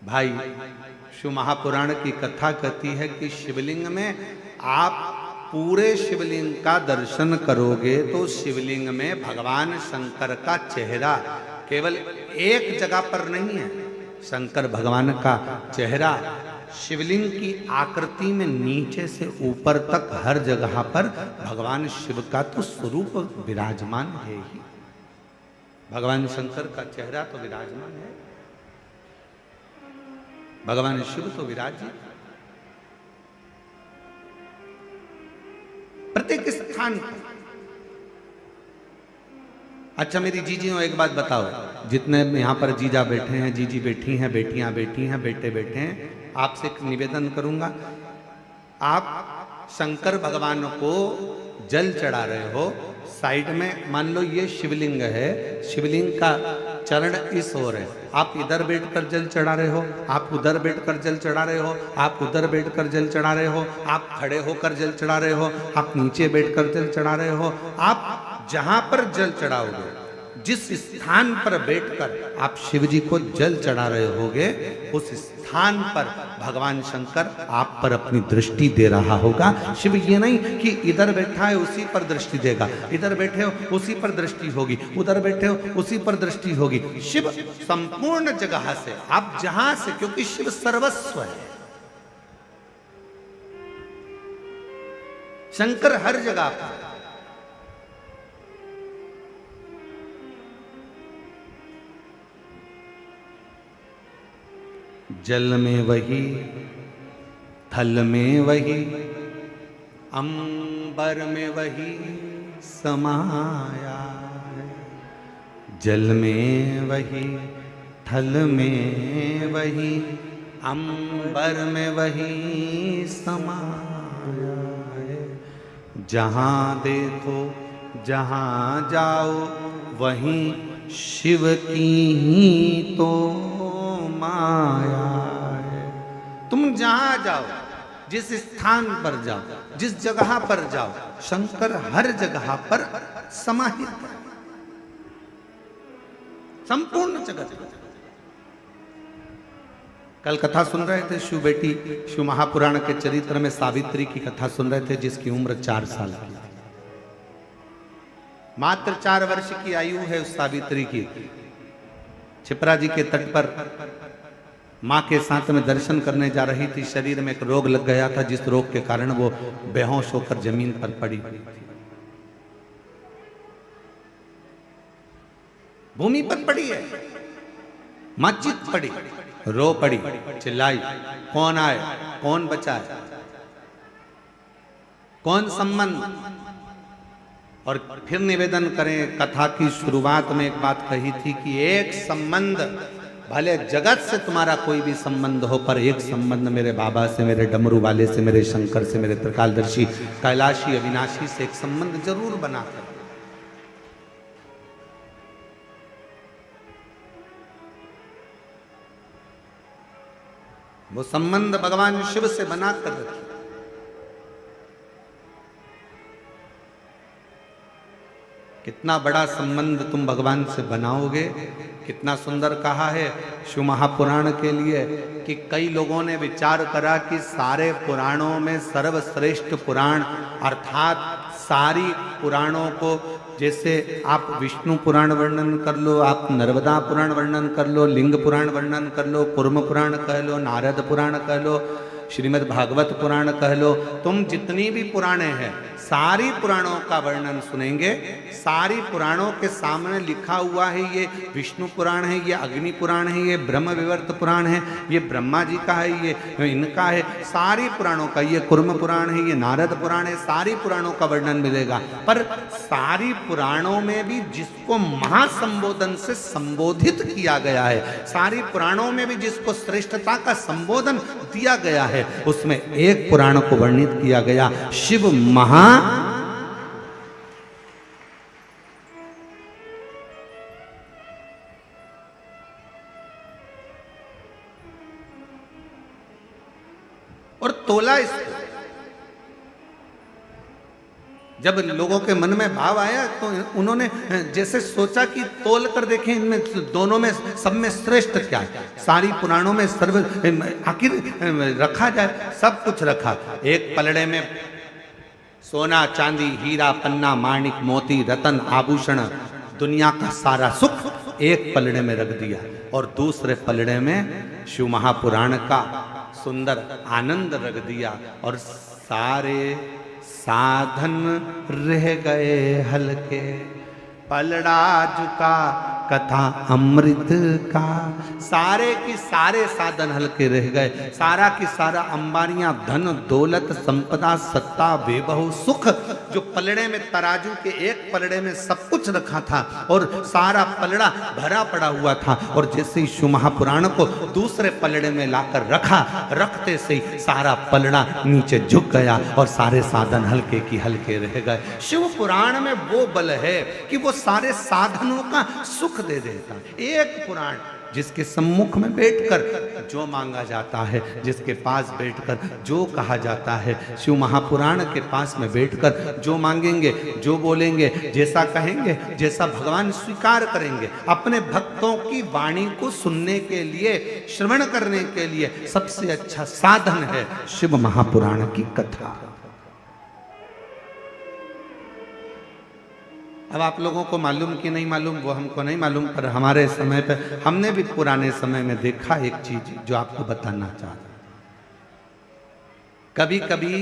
भाई शिव महापुराण की कथा कहती है कि शिवलिंग में आप पूरे शिवलिंग का दर्शन करोगे तो शिवलिंग में भगवान शंकर का चेहरा केवल एक जगह पर नहीं है। शंकर भगवान का चेहरा शिवलिंग की आकृति में नीचे से ऊपर तक हर जगह पर भगवान शिव का तो स्वरूप विराजमान है ही। भगवान शंकर का चेहरा तो विराजमान है, भगवान शिव तो विराजित। प्रत्येक स्थान पर। अच्छा मेरी जीजियों एक बात बताओ, जितने यहाँ पर जीजा बैठे हैं, जीजी बैठी हैं, बेटियां बैठी हैं, बेटे बैठे हैं, आपसे एक निवेदन करूंगा, आप शंकर भगवान को जल चढ़ा रहे हो, साइड में मान लो ये शिवलिंग है, शिवलिंग का चरण इस ओर है, आप इधर बैठकर जल चढ़ा रहे हो, आप उधर बैठकर जल चढ़ा रहे हो, आप उधर बैठकर जल चढ़ा रहे हो, आप खड़े होकर जल चढ़ा रहे हो, आप नीचे बैठकर जल चढ़ा रहे हो, आप जहां पर जल चढ़ाओगे, जिस स्थान पर बैठकर आप शिव जी को जल चढ़ा रहे होगे, उस स्थान पर भगवान शंकर आप पर अपनी दृष्टि दे रहा होगा। शिव ये नहीं कि इधर बैठा है उसी पर दृष्टि देगा, इधर बैठे हो उसी पर दृष्टि होगी, उधर बैठे हो उसी पर दृष्टि होगी। शिव संपूर्ण जगह से, आप जहां से, क्योंकि शिव सर्वस्व है, शंकर हर जगह पर। जल में वही, थल में वही, अंबर में वही समाया है। जल में वही, थल में वही, अंबर में वही समाया है। जहाँ देखो जहाँ जाओ वहीं शिव की ही तो माया है। तुम जहां जाओ, जिस स्थान पर जाओ, जिस जगह पर जाओ, शंकर हर जगह पर समाहित है, संपूर्ण जगत में। कल कथा सुन रहे थे शिव बेटी, शिव महापुराण के चरित्र में सावित्री की कथा सुन रहे थे, जिसकी उम्र 4 साल की थी। मात्र 4 वर्ष की आयु है उस सावित्री की। छिपरा जी के तट पर मां के साथ में दर्शन करने जा रही थी। शरीर में एक रोग लग गया था, जिस रोग के कारण वो बेहोश होकर जमीन पर पड़ी हुई थी। भूमि पर पड़ी है, मां चित पड़ी, रो पड़ी, चिल्लाई, कौन आए, कौन बचाए, कौन संबंध। और फिर निवेदन करें, कथा की शुरुआत में एक बात कही थी कि एक संबंध, भले जगत से तुम्हारा कोई भी संबंध हो, पर एक संबंध मेरे बाबा से, मेरे डमरू वाले से, मेरे शंकर से, मेरे त्रिकालदर्शी कैलाशी अविनाशी से एक संबंध जरूर बना कर। वो संबंध भगवान शिव से बनाकर रखिए। कितना बड़ा संबंध तुम भगवान से बनाओगे। कितना सुंदर कहा है शिव महापुराण के लिए कि कई लोगों ने विचार करा कि सारे पुराणों में सर्वश्रेष्ठ पुराण अर्थात सारी पुराणों को, जैसे आप विष्णु पुराण वर्णन कर लो, आप नर्मदा पुराण वर्णन कर लो, लिंग पुराण वर्णन कर लो, कूर्म पुराण कह लो, नारद पुराण कह लो, श्रीमद् भागवत पुराण कह लो, तुम जितनी भी पुराणे हैं सारी पुराणों का वर्णन सुनेंगे। सारी पुराणों के सामने लिखा हुआ है, ये विष्णु पुराण है, ये अग्नि पुराण है, ये ब्रह्म विवर्त पुराण है, ये ब्रह्मा जी का है, ये इनका है, सारी पुराणों का, ये कूर्म पुराण है, ये नारद पुराण है, सारी पुराणों का वर्णन मिलेगा। पर सारी पुराणों में भी जिसको महासंबोधन से संबोधित किया गया है, सारी पुराणों में भी जिसको श्रेष्ठता का संबोधन दिया गया है, उसमें एक पुराण को वर्णित किया गया, शिव महा और तोला इसको। जब लोगों के मन में भाव आया तो उन्होंने जैसे सोचा कि तोल कर देखें इनमें दोनों में सब में श्रेष्ठ क्या है। सारी पुराणों में सर्व आखिर रखा जाए, सब कुछ रखा। एक पलड़े में सोना चांदी हीरा पन्ना माणिक मोती रतन आभूषण दुनिया का सारा सुख एक पलड़े में रख दिया, और दूसरे पलड़े में शिव महापुराण का सुंदर आनंद रख दिया, और सारे साधन रह गए हल्के। पलड़ा झुका कथा अमृत का, सारे की सारे साधन हल्के रह गए। सारा की सारा अंबानियां, धन दौलत संपदा सत्ता वैभव सुख, जो पलड़े में तराजू के एक पलड़े में सब कुछ रखा था और सारा पलड़ा भरा पड़ा हुआ था, और जैसे ही शिव महापुराण को दूसरे पलड़े में लाकर रखा, रखते से ही सारा पलड़ा नीचे झुक गया और सारे साधन हल्के की हल्के रह गए। शिव पुराण में वो बल है कि वो सारे साधनों का सुख दे देता। एक पुराण जिसके सम्मुख में बैठकर जो मांगा जाता है, जिसके पास बैठकर जो कहा जाता है, शिव महापुराण के पास में बैठकर जो मांगेंगे, जो बोलेंगे, जैसा कहेंगे, जैसा भगवान स्वीकार करेंगे। अपने भक्तों की वाणी को सुनने के लिए, श्रवण करने के लिए सबसे अच्छा साधन है शिव महापुराण की कथा। अब आप लोगों को मालूम कि नहीं मालूम वो हमको नहीं मालूम, पर हमारे समय पे हमने भी पुराने समय में देखा एक चीज जो आपको बताना चाहता। कभी कभी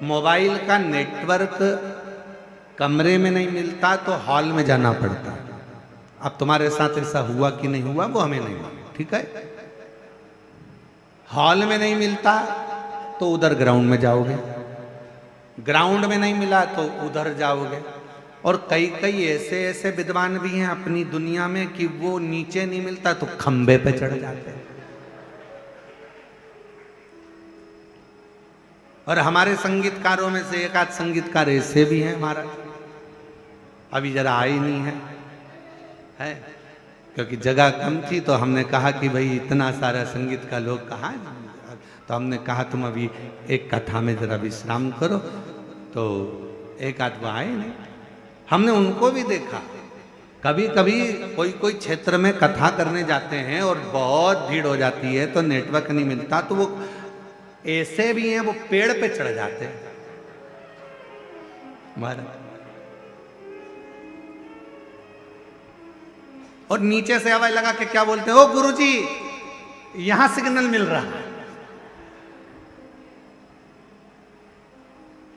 मोबाइल का नेटवर्क कमरे में नहीं मिलता तो हॉल में जाना पड़ता। अब तुम्हारे साथ ऐसा हुआ कि नहीं हुआ वो हमें नहीं मालूम, ठीक है। हॉल में नहीं मिलता तो उधर ग्राउंड में जाओगे, ग्राउंड में नहीं मिला तो उधर जाओगे। और कई कई ऐसे ऐसे विद्वान भी हैं अपनी दुनिया में कि वो नीचे नहीं मिलता तो खंबे पे चढ़ जाते हैं। और हमारे संगीतकारों में से एक आध संगीतकार ऐसे भी हैं हमारा, अभी जरा आए नहीं है, क्योंकि जगह कम थी तो हमने कहा कि भाई इतना सारा संगीत का लोग कहाँ तो हमने कहा तुम अभी एक कथा में जरा विश्राम करो, तो एक आध वो आए नहीं। हमने उनको भी देखा, कभी कभी कोई कोई क्षेत्र में कथा करने जाते हैं और बहुत भीड़ हो जाती है तो नेटवर्क नहीं मिलता, तो वो ऐसे भी हैं वो पेड़ पे चढ़ जाते हैं महाराज, और नीचे से आवाज लगा के क्या बोलते हैं, ओ गुरुजी यहां सिग्नल मिल रहा है।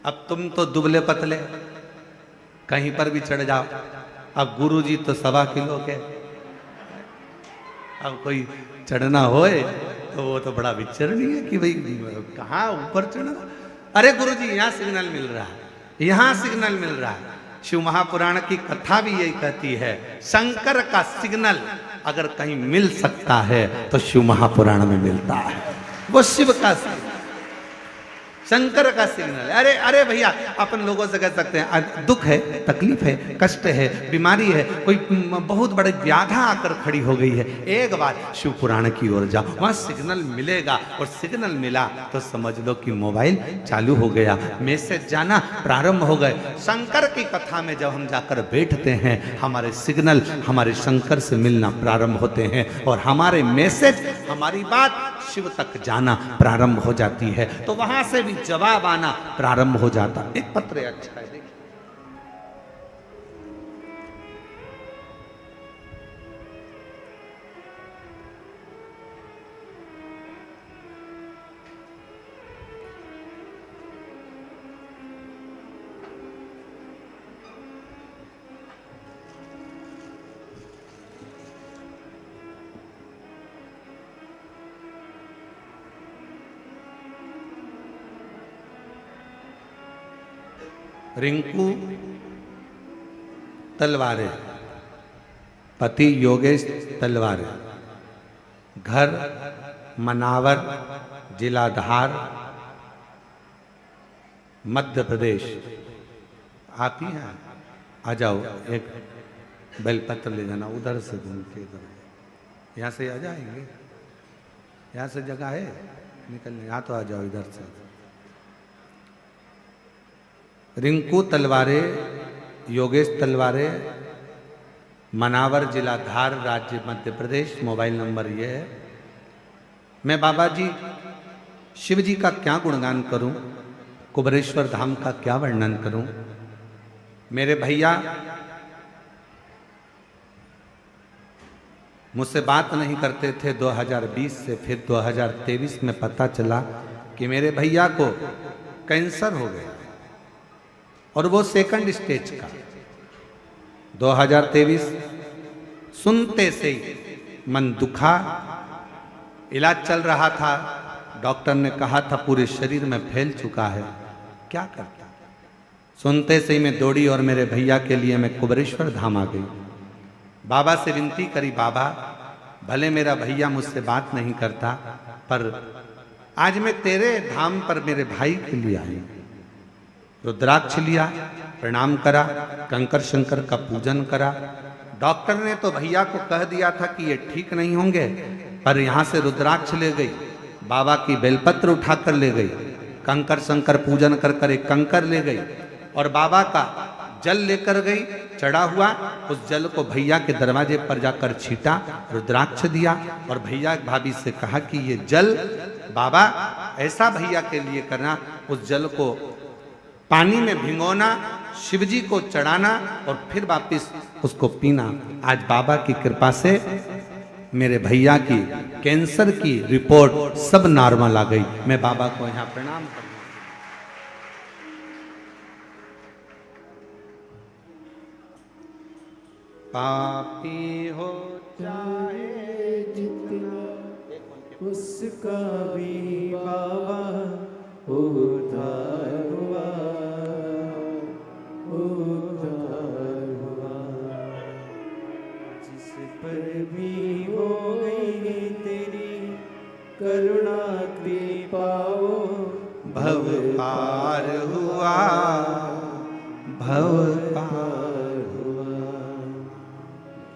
अब तुम तो दुबले पतले कहीं पर भी चढ़ जाओ, अब गुरुजी तो 1.25 किलो के, अब कोई चढ़ना होए तो वो तो बड़ा विचरणीय है कि भाई कहाँ ऊपर चढ़ना। अरे गुरुजी यहाँ सिग्नल मिल रहा है, यहाँ सिग्नल मिल रहा है। शिव महापुराण की कथा भी यही कहती है, शंकर का सिग्नल अगर कहीं मिल सकता है तो शिव महापुराण में मिलता है। वो शिव का सिग्नल, शंकर का सिग्नल। अरे अरे भैया अपन लोगों से कह सकते हैं दुख है, तकलीफ है, कष्ट है, बीमारी है, कोई बहुत बड़ी व्याधा आकर खड़ी हो गई है, एक बार शिव पुराण की ओर जाओ, वहां सिग्नल मिलेगा। और सिग्नल मिला तो समझ लो कि मोबाइल चालू हो गया, मैसेज जाना प्रारंभ हो गए। शंकर की कथा में जब हम जाकर बैठते हैं, हमारे सिग्नल हमारे शंकर से मिलना प्रारंभ होते हैं और हमारे मैसेज, हमारी बात शिव तक जाना प्रारंभ हो जाती है, तो वहां से भी जवाब आना प्रारंभ हो जाता। एक पत्र अच्छा है, देखिए रिंकू तलवारे, पति योगेश तलवारे, घर मनावर, जिला धार, मध्य प्रदेश। आप ही हैं, आ जाओ, एक बेलपत्र ले जाना, उधर से घूम के इधर, यहाँ से आ जाएंगे, यहाँ से जगह है निकलने, यहाँ तो आ जाओ इधर से। रिंकू तलवारे, योगेश तलवारे, मनावर, जिला धार, राज्य मध्य प्रदेश। मोबाइल नंबर ये है। मैं बाबा जी शिव जी का क्या गुणगान करूं, कुबरेश्वर धाम का क्या वर्णन करूं। मेरे भैया मुझसे बात नहीं करते थे 2020 से, फिर 2023 में पता चला कि मेरे भैया को कैंसर हो गया और वो सेकंड स्टेज का। 2023 सुनते से ही मन दुखा, इलाज चल रहा था, डॉक्टर ने कहा था पूरे शरीर में फैल चुका है, क्या करता। सुनते से ही मैं दौड़ी और मेरे भैया के लिए मैं कुबरेश्वर धाम आ गई। बाबा से विनती करी, बाबा भले मेरा भैया मुझसे बात नहीं करता, पर आज मैं तेरे धाम पर मेरे भाई के लिए आई। रुद्राक्ष लिया, प्रणाम करा, कंकर शंकर का पूजन करा। डॉक्टर ने तो भैया को कह दिया था कि ये ठीक नहीं होंगे, पर यहाँ से रुद्राक्ष ले गई, बाबा की बेलपत्र उठाकर ले गई, कंकर शंकर पूजन कर कर एक कंकर ले गई और बाबा का जल लेकर गई, चढ़ा हुआ। उस जल को भैया के दरवाजे पर जाकर छीटा, रुद्राक्ष दिया और भैया भाभी से कहा कि ये जल बाबा ऐसा भैया के लिए करना, उस जल को पानी में भिगोना, शिवजी को चढ़ाना और फिर वापिस उसको पीना। आज बाबा की कृपा से मेरे भैया की कैंसर की रिपोर्ट सब नॉर्मल आ गई। मैं बाबा को यहाँ प्रणाम करता हूँ। पापी हो चाहे जितना उसका भी बाबा उद्धार हुआ, उद्धार हुआ। जिस पर भी हो गई तेरी करुणा कृपा, भव पार हुआ, भव पार हुआ।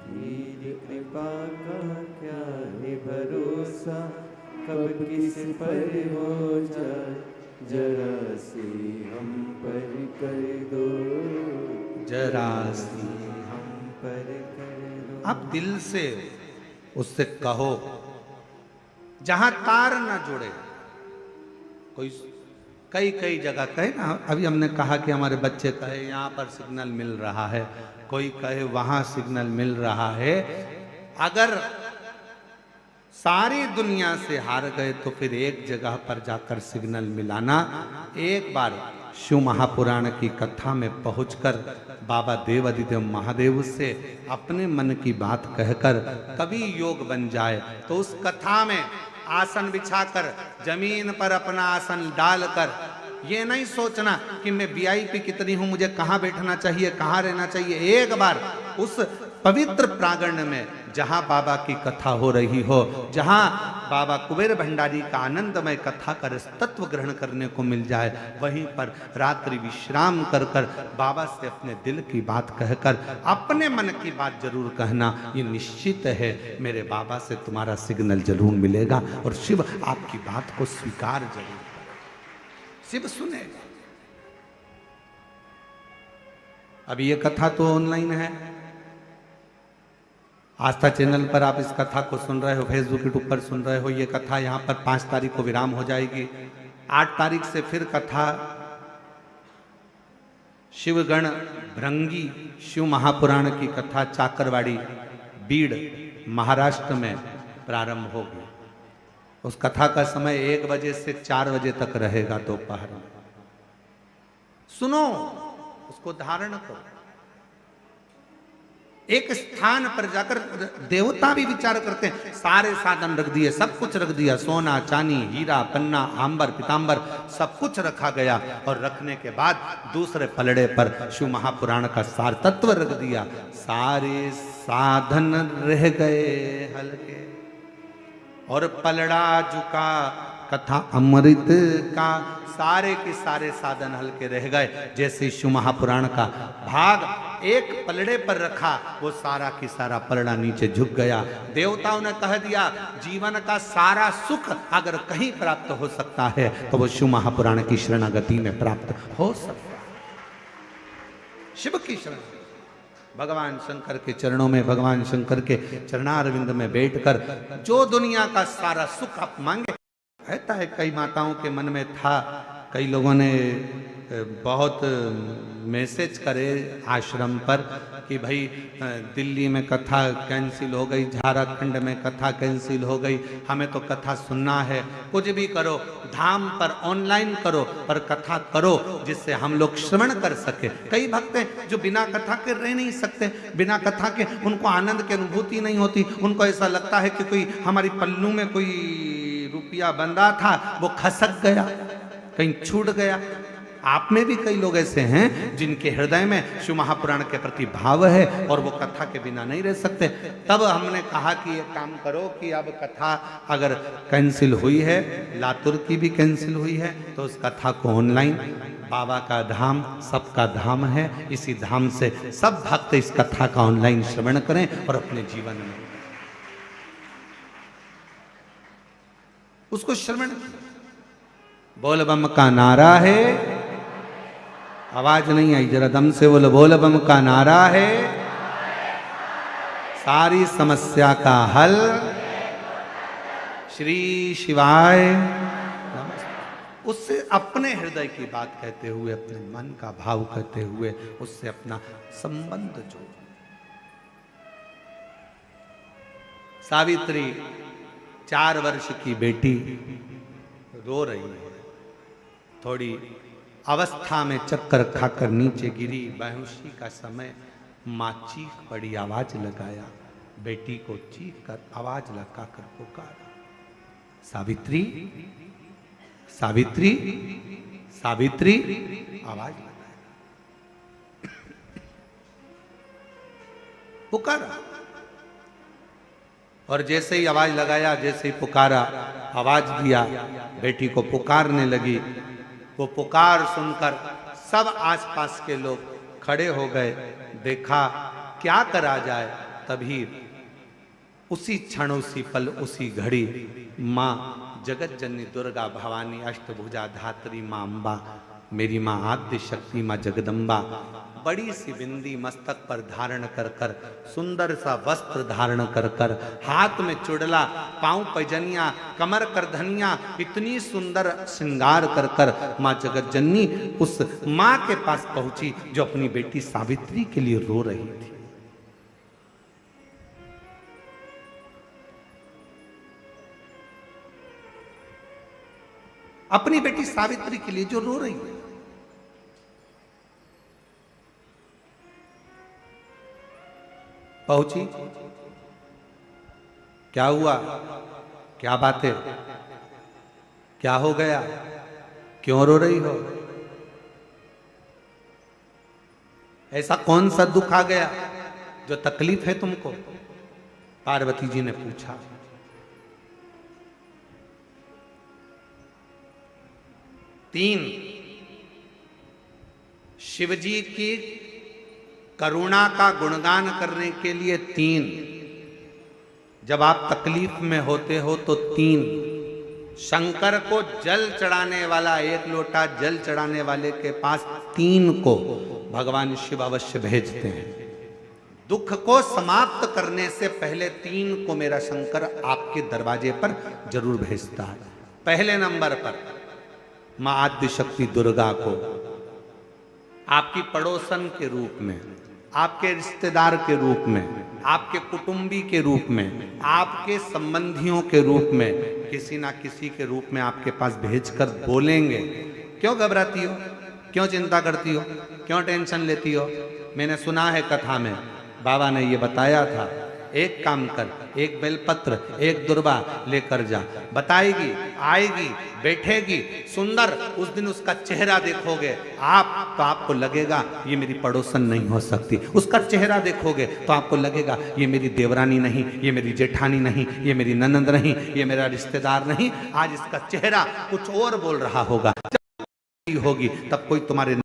तेरी कृपा का क्या है भरोसा, कब किस पर हो जाए, जरा सी हम पर कर दो, जरा सी हम पर कर दो। आप दिल से उससे कहो, जहां तार ना जुड़े। कोई कई कई जगह कहे ना, अभी हमने कहा कि हमारे बच्चे कहे यहाँ पर सिग्नल मिल रहा है, कोई कहे वहां सिग्नल मिल रहा है। अगर सारी दुनिया से हार गए तो फिर एक जगह पर जाकर सिग्नल मिलाना। एक बार शिव महापुराण की कथा में पहुंचकर बाबा देव अधिदेव महादेव से अपने मन की बात कहकर कभी योग बन जाए तो उस कथा में आसन बिछाकर जमीन पर अपना आसन डालकर ये नहीं सोचना कि मैं वीआईपी कितनी हूं, मुझे कहां बैठना चाहिए, कहां रहना चाहिए। एक बार उस पवित्र प्रांगण में जहां बाबा की कथा हो रही हो, जहां बाबा कुबेर भंडारी का आनंदमय कथा कर तत्व ग्रहण करने को मिल जाए, वहीं पर रात्रि विश्राम कर कर बाबा से अपने दिल की बात कहकर अपने मन की बात जरूर कहना। ये निश्चित है मेरे बाबा से तुम्हारा सिग्नल जरूर मिलेगा और शिव आपकी बात को स्वीकार जरूर करेगा, शिव सुनेगा। अब ये कथा तो ऑनलाइन है, आस्था चैनल पर आप इस कथा को सुन रहे हो, फेसबुक यूट्यूब पर सुन रहे हो। ये कथा यहाँ पर 5 तारीख को विराम हो जाएगी। 8 तारीख से फिर कथा शिवगण भृंगी शिव महापुराण की कथा चाकरवाड़ी बीड़ महाराष्ट्र में प्रारंभ होगी। उस कथा का समय 1 बजे से 4 बजे तक रहेगा दोपहर में। सुनो, उसको धारण करो। एक स्थान पर जाकर देवता भी विचार करते हैं, सारे साधन रख दिए, सब कुछ रख दिया, सोना चांदी हीरा पन्ना आंबर पीतांबर सब कुछ रखा गया। और रखने के बाद दूसरे पलड़े पर शिव महापुराण का सार तत्व रख दिया, सारे साधन रह गए हल्के और पलड़ा झुका कथा अमृत का, सारे के सारे साधन हल्के रह गए। जैसे शिव महापुराण का भाग एक पलड़े पर रखा, वो सारा की सारा पलड़ा नीचे झुक गया। देवताओं ने कह दिया जीवन का सारा सुख अगर कहीं प्राप्त हो सकता है तो वो शिव महापुराण की शरणागति में प्राप्त हो सकता है। शिव की शरण, भगवान शंकर के चरणों में, भगवान शंकर के चरणारविंद में बैठकर जो दुनिया का सारा सुख आप मांगे। कहता है कई माताओं के मन में था, कई लोगों ने बहुत मैसेज करे आश्रम पर कि भाई दिल्ली में कथा कैंसिल हो गई, झारखंड में कथा कैंसिल हो गई, हमें तो कथा सुनना है। कुछ भी करो, धाम पर ऑनलाइन करो पर कथा करो जिससे हम लोग श्रवण कर सके। कई भक्त हैं जो बिना कथा के रह नहीं सकते, बिना कथा के उनको आनंद की अनुभूति नहीं होती। उनको ऐसा लगता है कि कोई हमारी पल्लू में कोई रुपया बंधा था, वो खसक गया, कहीं छूट गया। आप में भी कई लोग ऐसे हैं जिनके हृदय में शिव महापुराण के प्रति भाव है और वो कथा के बिना नहीं रह सकते। तब हमने कहा कि ये काम करो कि अब कथा अगर कैंसिल हुई है, लातूर की भी कैंसिल हुई है, तो उस कथा को ऑनलाइन, बाबा का धाम सबका धाम है, इसी धाम से सब भक्त इस कथा का ऑनलाइन श्रवण करें और अपने जीवन में उसको श्रवण। बोल बम का नारा है, आवाज नहीं आई, जरा दम से बोलो। बोल बम का नारा है, सारी समस्या का हल श्री शिवाय। उससे अपने हृदय की बात कहते हुए, अपने मन का भाव कहते हुए उससे अपना संबंध जोड़ो। सावित्री 4 वर्ष की बेटी रो रही है, थोड़ी अवस्था में चक्कर खाकर नीचे गिरी। बेहोशी का समय माँ चीख पड़ी, आवाज लगाया, बेटी को चीख कर आवाज लगाकर पुकारा, सावित्री सावित्री सावित्री, आवाज लगाया, पुकारा। और जैसे ही आवाज लगाया, जैसे ही पुकारा, आवाज दिया, बेटी को पुकारने लगी। वो पुकार सुनकर सब आसपास के लोग खड़े हो गए। देखा क्या करा जाए, तभी उसी क्षण, उसी पल, उसी घड़ी माँ जगत जननी दुर्गा भवानी अष्टभुजा धात्री माँ अम्बा, मेरी माँ आद्य शक्ति माँ जगदम्बा, बड़ी सी बिंदी मस्तक पर धारण कर कर, सुंदर सा वस्त्र धारण कर कर, हाथ में चुड़ला, पांव पैजनिया, कमर करधनिया, इतनी सुंदर श्रृंगार कर कर माँ जगत जननी उस माँ के पास पहुंची जो अपनी बेटी सावित्री के लिए रो रही थी। अपनी बेटी सावित्री के लिए जो रो रही है। पहुंची, क्या हुआ, क्या बात है, क्या हो गया, क्यों रो रही हो, ऐसा कौन सा दुख आ गया जो तकलीफ है तुमको? पार्वती जी ने पूछा। तीन, शिवजी की करुणा का गुणगान करने के लिए तीन, जब आप तकलीफ में होते हो तो तीन, शंकर को जल चढ़ाने वाला, एक लोटा जल चढ़ाने वाले के पास तीन को भगवान शिव अवश्य भेजते हैं। दुख को समाप्त करने से पहले तीन को मेरा शंकर आपके दरवाजे पर जरूर भेजता है। पहले नंबर पर मां आद्य शक्ति दुर्गा को आपकी पड़ोसन के रूप में, आपके रिश्तेदार के रूप में, आपके कुटुंबी के रूप में, आपके संबंधियों के रूप में, किसी ना किसी के रूप में आपके पास भेजकर बोलेंगे, क्यों घबराती हो, क्यों चिंता करती हो, क्यों टेंशन लेती हो? मैंने सुना है कथा में बाबा ने ये बताया था, एक काम कर, एक बेलपत्र, एक दुर्वा लेकर जा, बताएगी, आएगी, बैठेगी, सुंदर, उस दिन उसका चेहरा देखोगे आप तो आपको लगेगा ये मेरी पड़ोसन नहीं हो सकती। उसका चेहरा देखोगे तो आपको लगेगा ये मेरी देवरानी नहीं, ये मेरी जेठानी नहीं, ये मेरी ननंद नहीं, ये मेरा रिश्तेदार नहीं। आज इसका चेहरा कुछ और बोल रहा होगा, जब होगी तब कोई तुम्हारे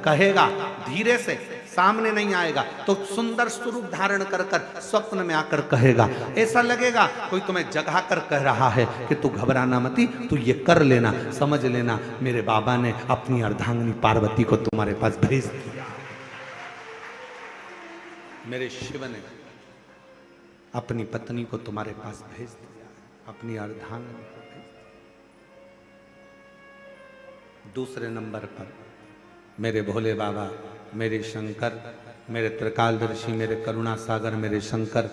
कहेगा, धीरे से सामने नहीं आएगा तो सुंदर स्वरूप धारण कर कर स्वप्न में आकर कहेगा। ऐसा लगेगा कोई तुम्हें जगा कर कह रहा है कि तू घबराना मती, तू ये कर लेना, समझ लेना मेरे बाबा ने अपनी अर्धांगिनी पार्वती को तुम्हारे पास भेज दिया, मेरे शिव ने अपनी पत्नी को तुम्हारे पास भेज दिया, अपनी अर्धांगिनी को भेज दिया। दूसरे नंबर पर मेरे भोले बाबा, मेरे शंकर, मेरे त्रिकालदर्शी, मेरे करुणा सागर, मेरे शंकर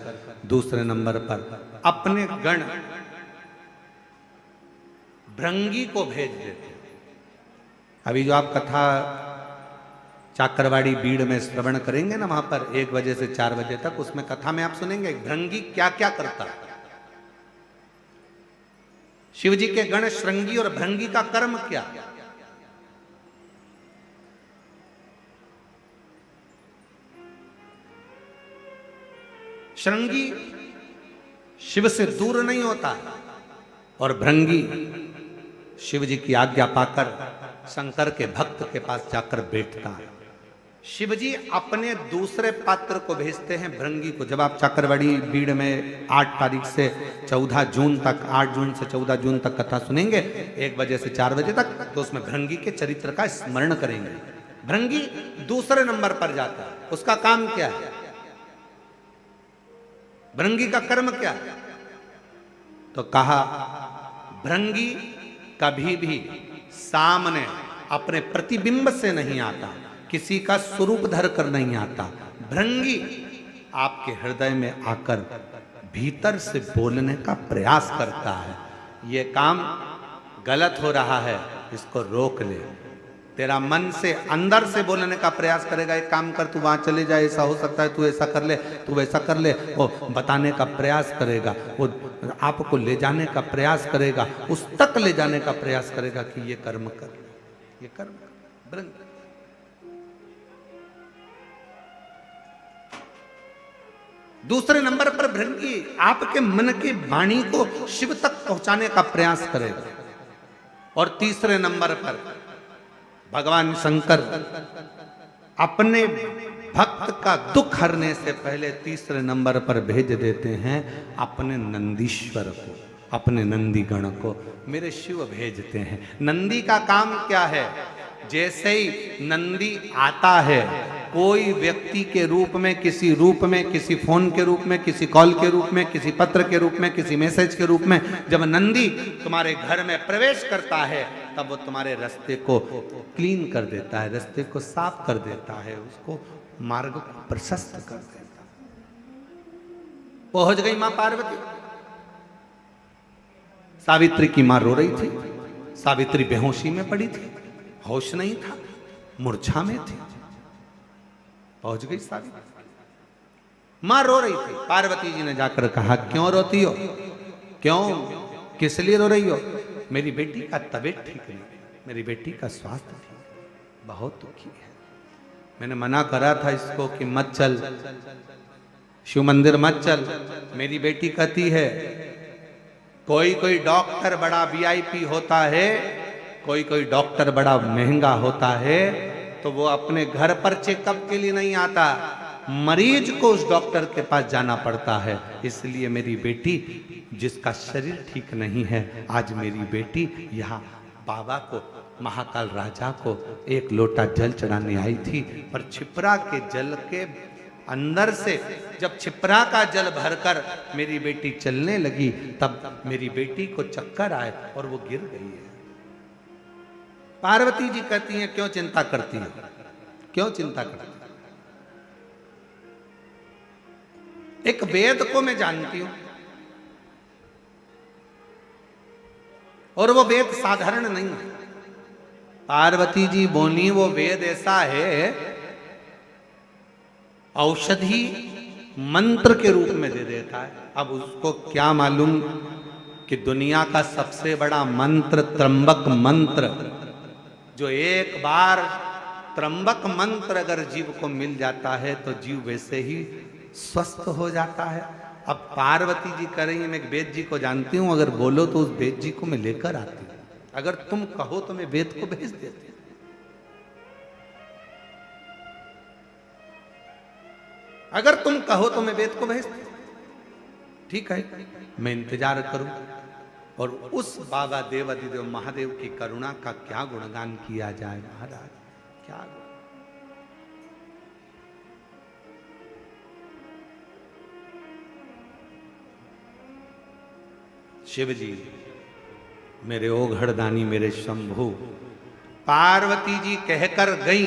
दूसरे नंबर पर अपने गण भृंगी को भेज देते। अभी जो आप कथा चाकरवाड़ी बीड़ में श्रवण करेंगे ना, वहां पर 1 बजे से 4 बजे तक, उसमें कथा में आप सुनेंगे भृंगी क्या क्या करता है। शिवजी के गण श्रृंगी और भृंगी का कर्म क्या? श्रृंगी शिव से दूर नहीं होता और भृंगी शिव जी की आज्ञा पाकर शंकर के भक्त के पास जाकर बैठता है। शिव जी अपने दूसरे पात्र को भेजते हैं भृंगी को। जब आप चाकरवाड़ी बीड़ में 8 तारीख से 14 जून तक, 8 जून से 14 जून तक कथा सुनेंगे 1 बजे से 4 बजे तक, तो उसमें भृंगी के चरित्र का स्मरण करेंगे। भृंगी दूसरे नंबर पर जाता है। उसका काम क्या है? भृंगी का कर्म क्या है? तो कहा भृंगी कभी भी सामने अपने प्रतिबिंब से नहीं आता, किसी का स्वरूप धर कर नहीं आता। भृंगी आपके हृदय में आकर भीतर से बोलने का प्रयास करता है। ये काम गलत हो रहा है, इसको रोक ले। तेरा मन से अंदर से बोलने का प्रयास करेगा, एक काम कर, तू वहां चले जाए, ऐसा हो सकता है, तू ऐसा कर ले, तू वैसा कर ले। वो बताने का प्रयास करेगा, वो आपको ले जाने का प्रयास करेगा, उस तक ले जाने का प्रयास करेगा कि ये कर्म कर, ये कर्म कर। भृंगी दूसरे नंबर पर भृंगी आपके मन की वाणी को शिव तक पहुंचाने का प्रयास करेगा। और तीसरे नंबर पर भगवान शंकर अपने भक्त का दुख हरने से पहले तीसरे नंबर पर भेज देते हैं अपने नंदीश्वर को। अपने नंदी गण को मेरे शिव भेजते हैं। नंदी का काम क्या है? जैसे ही नंदी आता है, कोई व्यक्ति के रूप में, किसी रूप में, किसी फोन के रूप में, किसी कॉल के रूप में, किसी पत्र के रूप में, किसी मैसेज के रूप में, जब नंदी तुम्हारे घर में प्रवेश करता है तब वो तुम्हारे रास्ते को क्लीन कर देता है, रास्ते को साफ कर देता है, उसको मार्ग को प्रशस्त कर देता है। पहुंच गई मां पार्वती। सावित्री की मां रो रही थी। सावित्री बेहोशी में पड़ी थी, होश नहीं था, मूर्छा में थी। पहुंच गई सावित्री, मां रो रही थी। पार्वती जी ने जाकर कहा, क्यों रोती हो? क्यों, किस लिए रो रही हो? मेरी बेटी का तबीयत ठीक नहीं, मेरी बेटी का स्वास्थ्य ठीक, बहुत दुखी है। मैंने मना करा था इसको कि मत चल, शिव मंदिर मत चल। मेरी बेटी कहती है, कोई कोई डॉक्टर बड़ा वीआईपी होता है, कोई कोई डॉक्टर बड़ा महंगा होता है, तो वो अपने घर पर चेकअप के लिए नहीं आता, मरीज को उस डॉक्टर के पास जाना पड़ता है। इसलिए मेरी बेटी, जिसका शरीर ठीक नहीं है, आज मेरी बेटी यहाँ बाबा को, महाकाल राजा को एक लोटा जल चढ़ाने आई थी। पर छिपरा के जल के अंदर से जब छिपरा का जल भरकर मेरी बेटी चलने लगी, तब मेरी बेटी को चक्कर आए और वो गिर गई है। पार्वती जी कहती हैं, क्यों चिंता करती है, क्यों चिंता करती है? एक वेद को मैं जानती हूं, और वो वेद साधारण नहीं है। पार्वती जी बोली, वो वेद ऐसा है, औषधि मंत्र के रूप में दे देता है। अब उसको क्या मालूम कि दुनिया का सबसे बड़ा मंत्र त्र्यंबक मंत्र, जो एक बार त्र्यंबक मंत्र अगर जीव को मिल जाता है तो जीव वैसे ही स्वस्थ हो जाता है। अब पार्वती जी कह रही है, मैं वेद जी को जानती हूं, अगर बोलो तो उस वेद जी को मैं लेकर आती हूं, अगर तुम कहो तो मैं वेद को भेज देती हूं। अगर तुम कहो तो मैं वेद को भेज दूं, ठीक है, मैं इंतजार करूं। और उस बाबा देवाधिदेव महादेव की करुणा का क्या गुणगान किया जाए महाराज, क्या शिव जी मेरे ओघड़दानी, मेरे शंभु। पार्वती जी कहकर गई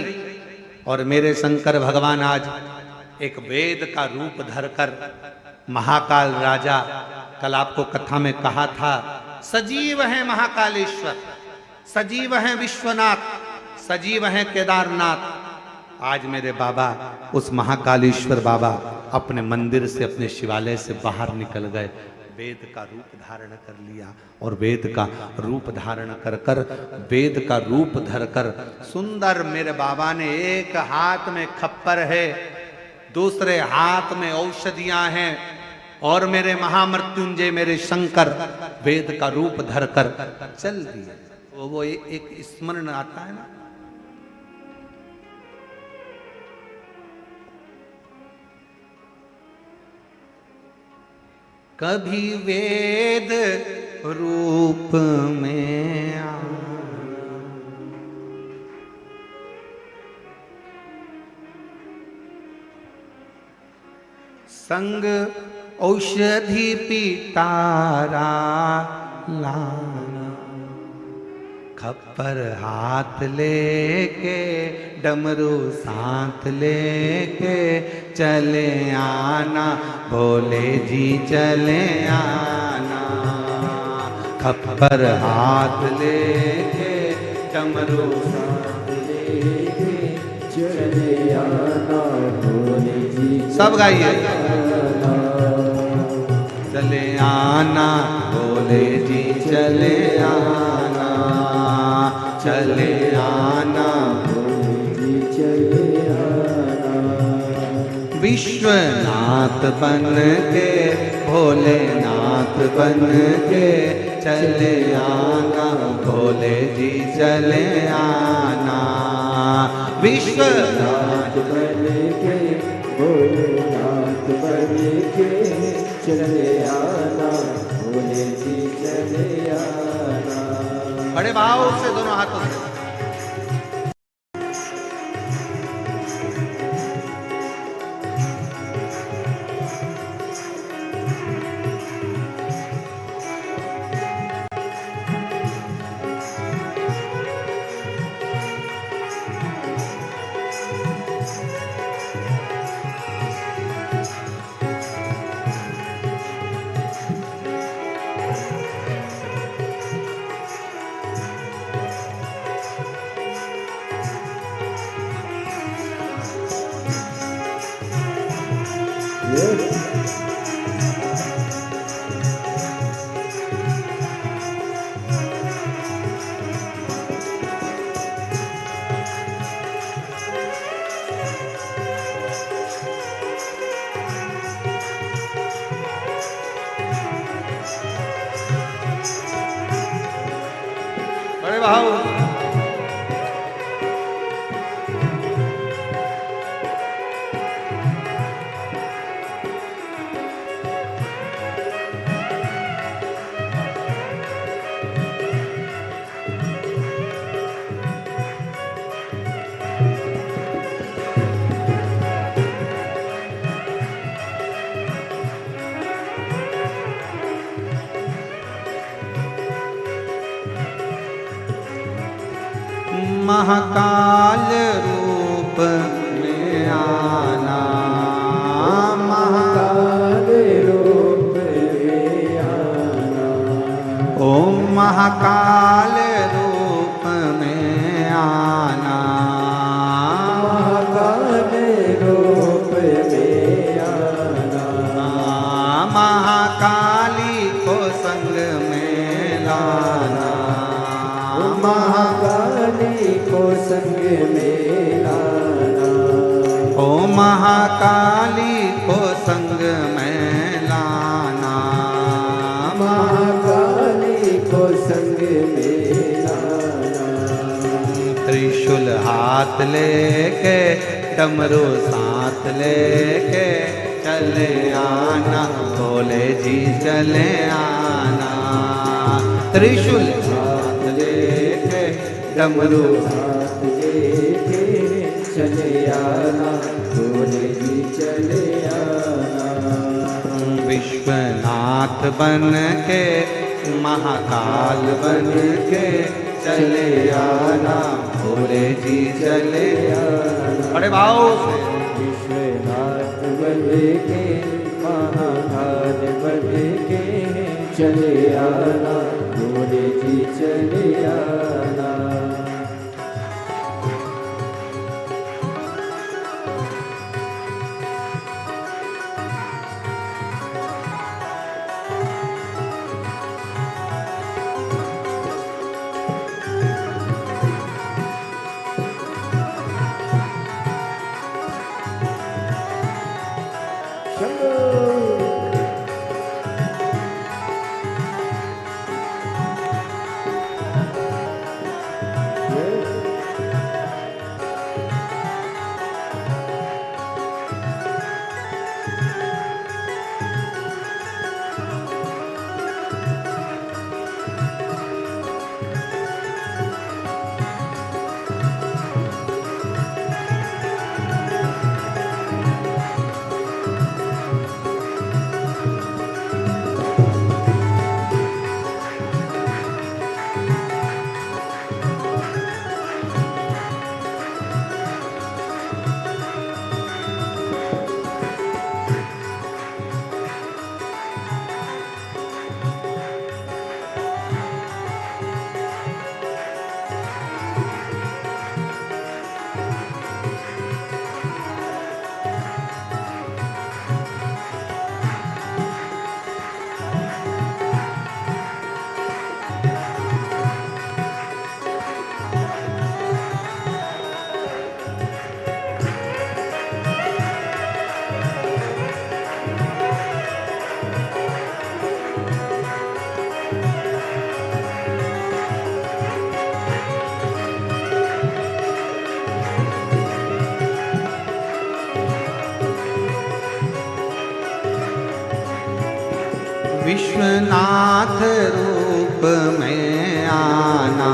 और मेरे शंकर भगवान आज एक वेद का रूप धरकर, महाकाल राजा, कल आपको कथा में कहा था, सजीव है महाकालेश्वर, सजीव है विश्वनाथ, सजीव है केदारनाथ। आज मेरे बाबा, उस महाकालेश्वर बाबा अपने मंदिर से, अपने शिवालय से बाहर निकल गए, वेद का रूप धारण कर लिया। और वेद का रूप धारण कर कर, वेद का रूप धरकर, सुंदर मेरे बाबा ने, एक हाथ में खप्पर है, दूसरे हाथ में औषधियां हैं, और मेरे महामृत्युंजय मेरे शंकर वेद का रूप धरकर चल दिए। वो एक स्मरण आता है ना, कभी वेद रूप में आ, संग औषधि पिटारा लाना, खप्पर हाथ लेके, डमरू साथ लेके चले आना, भोले जी चले आना। खप्पर हाथ लेके, डमरू साथ लेके चले आना, भोले जी सब गाइए, चले आना, भोले जी चले आना, चले आना, भोले जी चले आना। विश्वनाथ बन के, भोलेनाथ बन के चले आना, भोले जी चले आना। विश्वनाथ बन के, भोलेनाथ बन के चले आना, भोले जी चले आना। बड़े भाव से दोनों हाथों से। बड़े भाव। महाकाल रूप में आना, महाकाल रूप में आना। ओम महाकाल रूप में आना, महाकाल रूप में आना। महाकाली को संग में लाना, महाकाली को संग में लाना। ओ महाकाली को संग में लाना, महाकाली को संग में लाना। त्रिशूल हाथ लेके डमरू साथ लेके चले आना, भोले जी चले आना। त्रिशूल हाथ लेके डमरू हाथ लेके चले आना, भोले जी चले आना। विश्वनाथ बन के महाकाल बन के चले आना, भोले जी चले आना। बड़े भाव से। विश्वनाथ बन के महाकाल बन के चले आना, भोले जी चले आना। विश्वनाथ रूप में आना,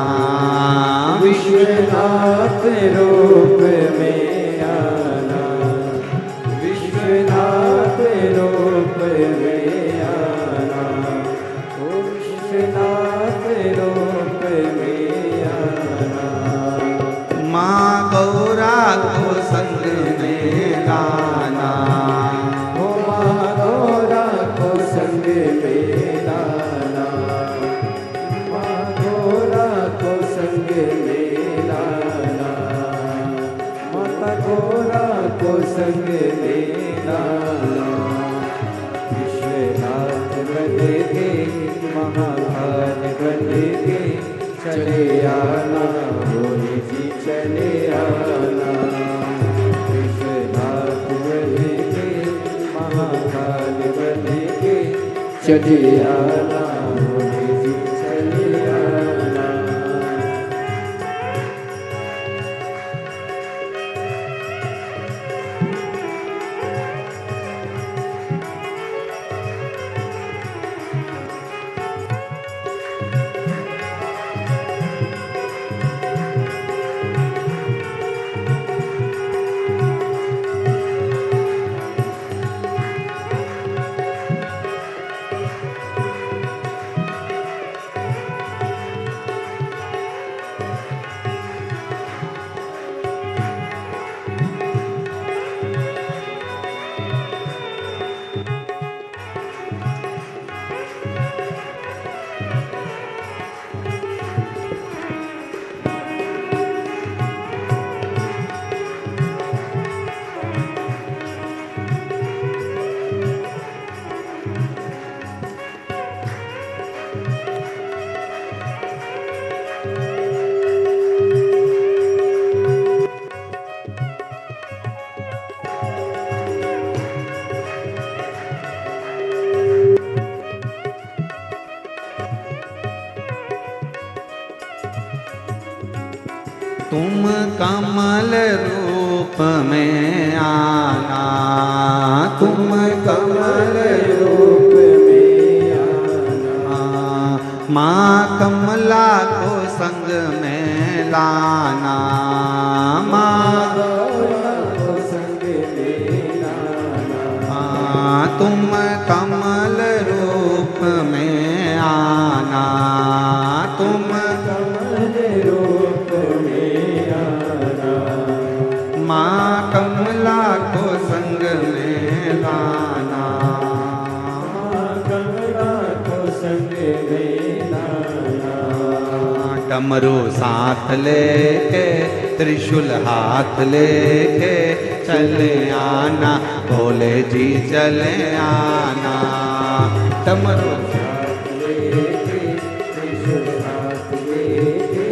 विश्वनाथ रूप में आना, विश्वनाथ रूप में आना, ओ विश्वनाथ रूप में आना। माँ गौरा को संग में लाना, ओ माँ गौरा को संग में लाना, माँ गौरा को संग में लाना, माता गौरा को संग में लाना। विश्वनाथ बन के महाकाल बन के चले आना, भोले जी चले आना। विश्वनाथ बन के महाकाल बन के चले आना, भोले जी चले आना। तुम कमल रूप में आना, तुम कमल रूप में आना, माँ कमला को संग में लाना, माँ गौरा को संग में लाना। तुम कमल रूप में आना, तुम कमल रूप में आना, माँ कमला को संग में लाना, माँ कमला को संग में लाना। डमरू साथ लेके त्रिशूल हाथ लेके चले आना, भोले जी चले आना। डमरू साथ लेके त्रिशूल हाथ लेके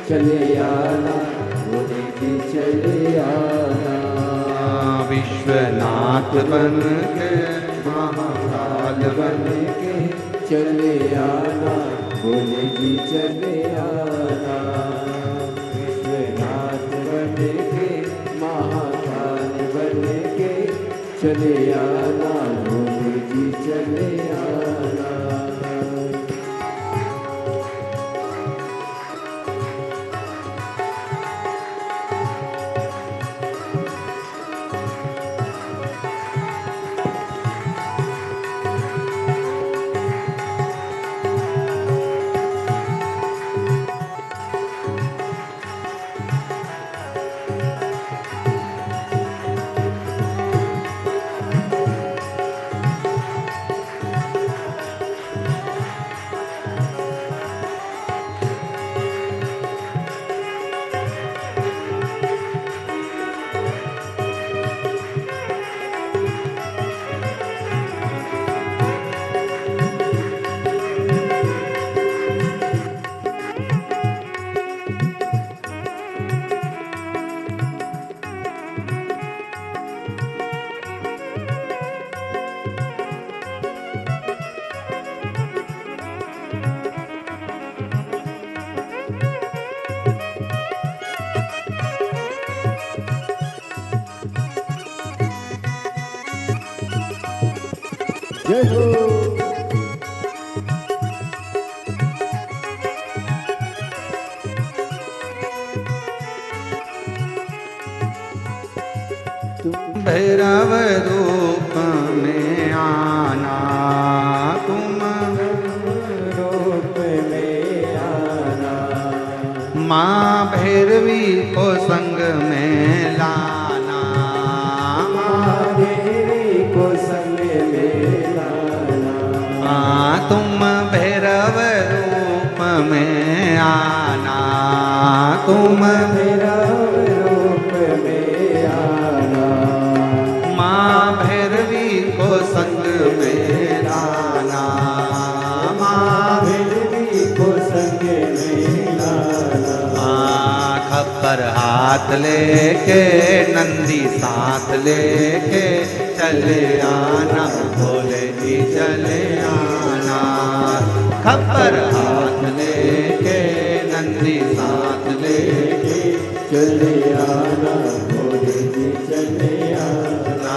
चले आना, भोले जी चले आना। विश्वनाथ बन के महाकाल बन के चले आना, भोले जी चले आना। विश्वनाथ बन के महाकाल बन के चले आना, भोले जी चले आना। जय हो। भैरव रूप में आना, तुम रूप में आना, माँ भैरवी को संग में लाना, माँ भैरवी को संग में लाना, तुम भैरव रूप में आना, तुम भैरव रूप में आना, माँ भैरवी को संग में लाना, माँ भैरवी को संग में लाना, खप्पर हाथ लेके नंदी साथ लेके चले आना, भोले जी चले आना, खप्पर हाथ लेके नंदी साथ लेके चले आना, भोले जी चले आना,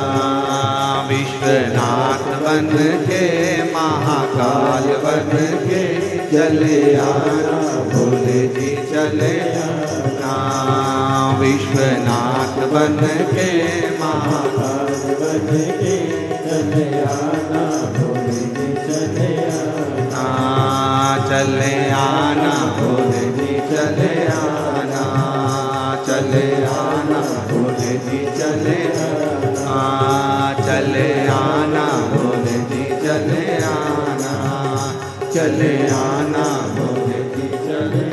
विश्वनाथ बन के महाकाल बन के चले आना, भोले जी चले आना, विश्वनाथ बन के महाकाल बन के चले आना, भोले जी चले आना, चले आना, भोले जी चले आना, चले आना, भोले जी चले आना, चले आना, भोले जी चले आना, चले आना, भोले जी चले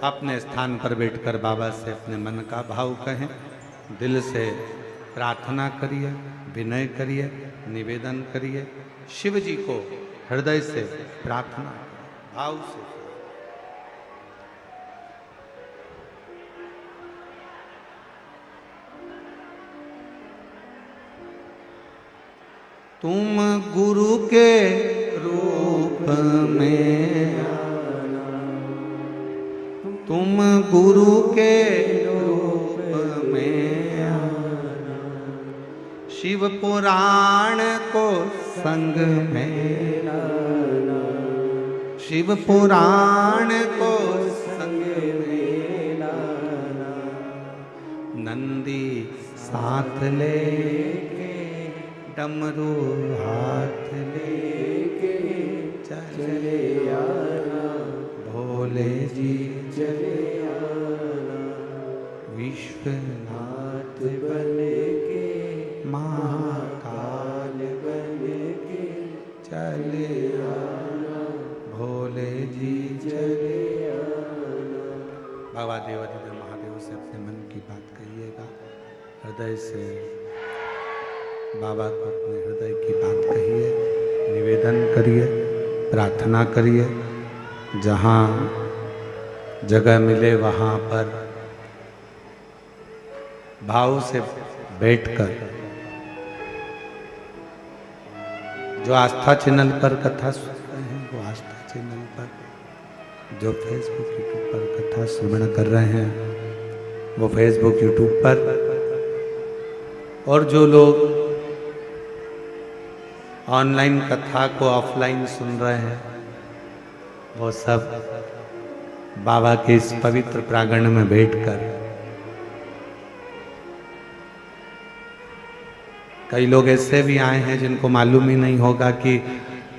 अपने स्थान पर बैठकर बाबा से अपने मन का भाव कहें, दिल से प्रार्थना करिए, विनय करिए, निवेदन करिए, शिव जी को हृदय से प्रार्थना करें, भाव से। तुम गुरु के रूप में आना, तुम गुरु के रूप में आना, शिव पुराण को संग में लाना, शिव पुराण को संग में लाना, नंदी साथ लेके डमरू हाथ लेके चले आना, भोले जी चले आना, विश्वनाथ बन के महाकाल बन के चले आना, भोले जी चले आना। बाबा देवादिदेव महादेव से अपने मन की बात कहिएगा, हृदय से बाबा को अपने हृदय की बात कहिए, निवेदन करिए, प्रार्थना करिए, जहाँ जगह मिले वहाँ पर भाव से बैठकर, जो आस्था चैनल पर कथा सुन रहे हैं वो आस्था चैनल पर, जो फेसबुक यूट्यूब पर कथा श्रवण कर रहे हैं वो फेसबुक यूट्यूब पर, और जो लोग ऑनलाइन कथा को ऑफलाइन सुन रहे हैं वो सब बाबा के इस पवित्र प्रांगण में बैठकर, कई लोग ऐसे भी आए हैं जिनको मालूम ही नहीं होगा कि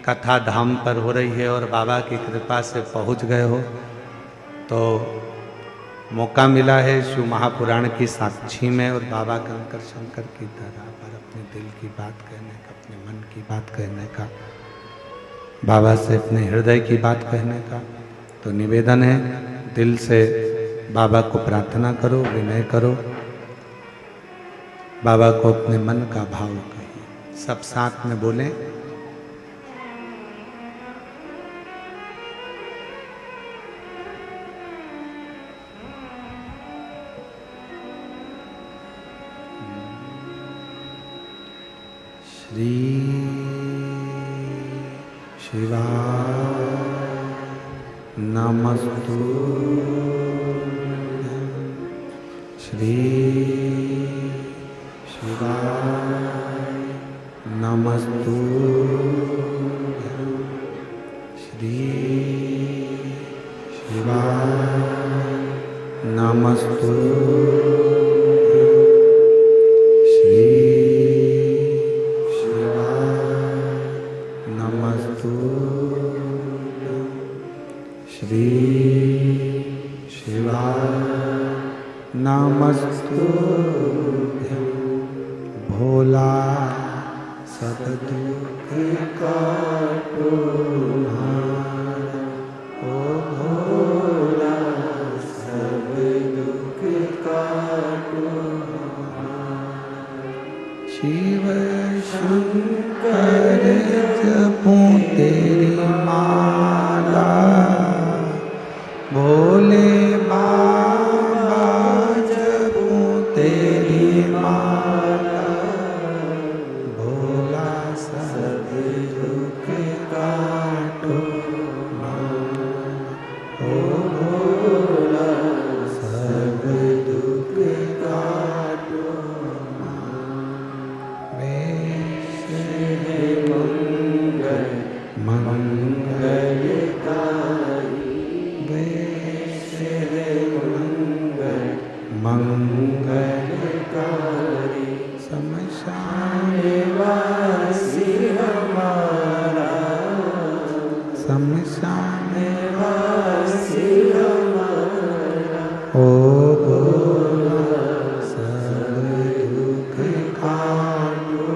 कथा धाम पर हो रही है और बाबा की कृपा से पहुंच गए हो, तो मौका मिला है शिव महापुराण की साक्षी में और बाबा कंकर शंकर की धरा पर अपने दिल की बात कहने का, अपने मन की बात कहने का, बाबा से अपने हृदय की बात कहने का। तो निवेदन है, दिल से बाबा को प्रार्थना करो, विनय करो, बाबा को अपने मन का भाव कहिए, सब साथ में बोलें। श्री शिवाय नमस्तु, श्री शिवाय नमस्तु, श्री शिवाय नमस्तु श्री शिवाय नमस्तु श्री शिवाय नमस्तु भोला सब दुख काटो ओ भोला सब दुख काटो शिव शंकर जपूं तेरी माला भोले बाबा जपूं तेरी माला भोला सब दुख काटो ओ भोला सब दुख काटो मंगलकारी शमशान वासी हमारा शमशान वासी हमारा ओ भोला सब दुख काटो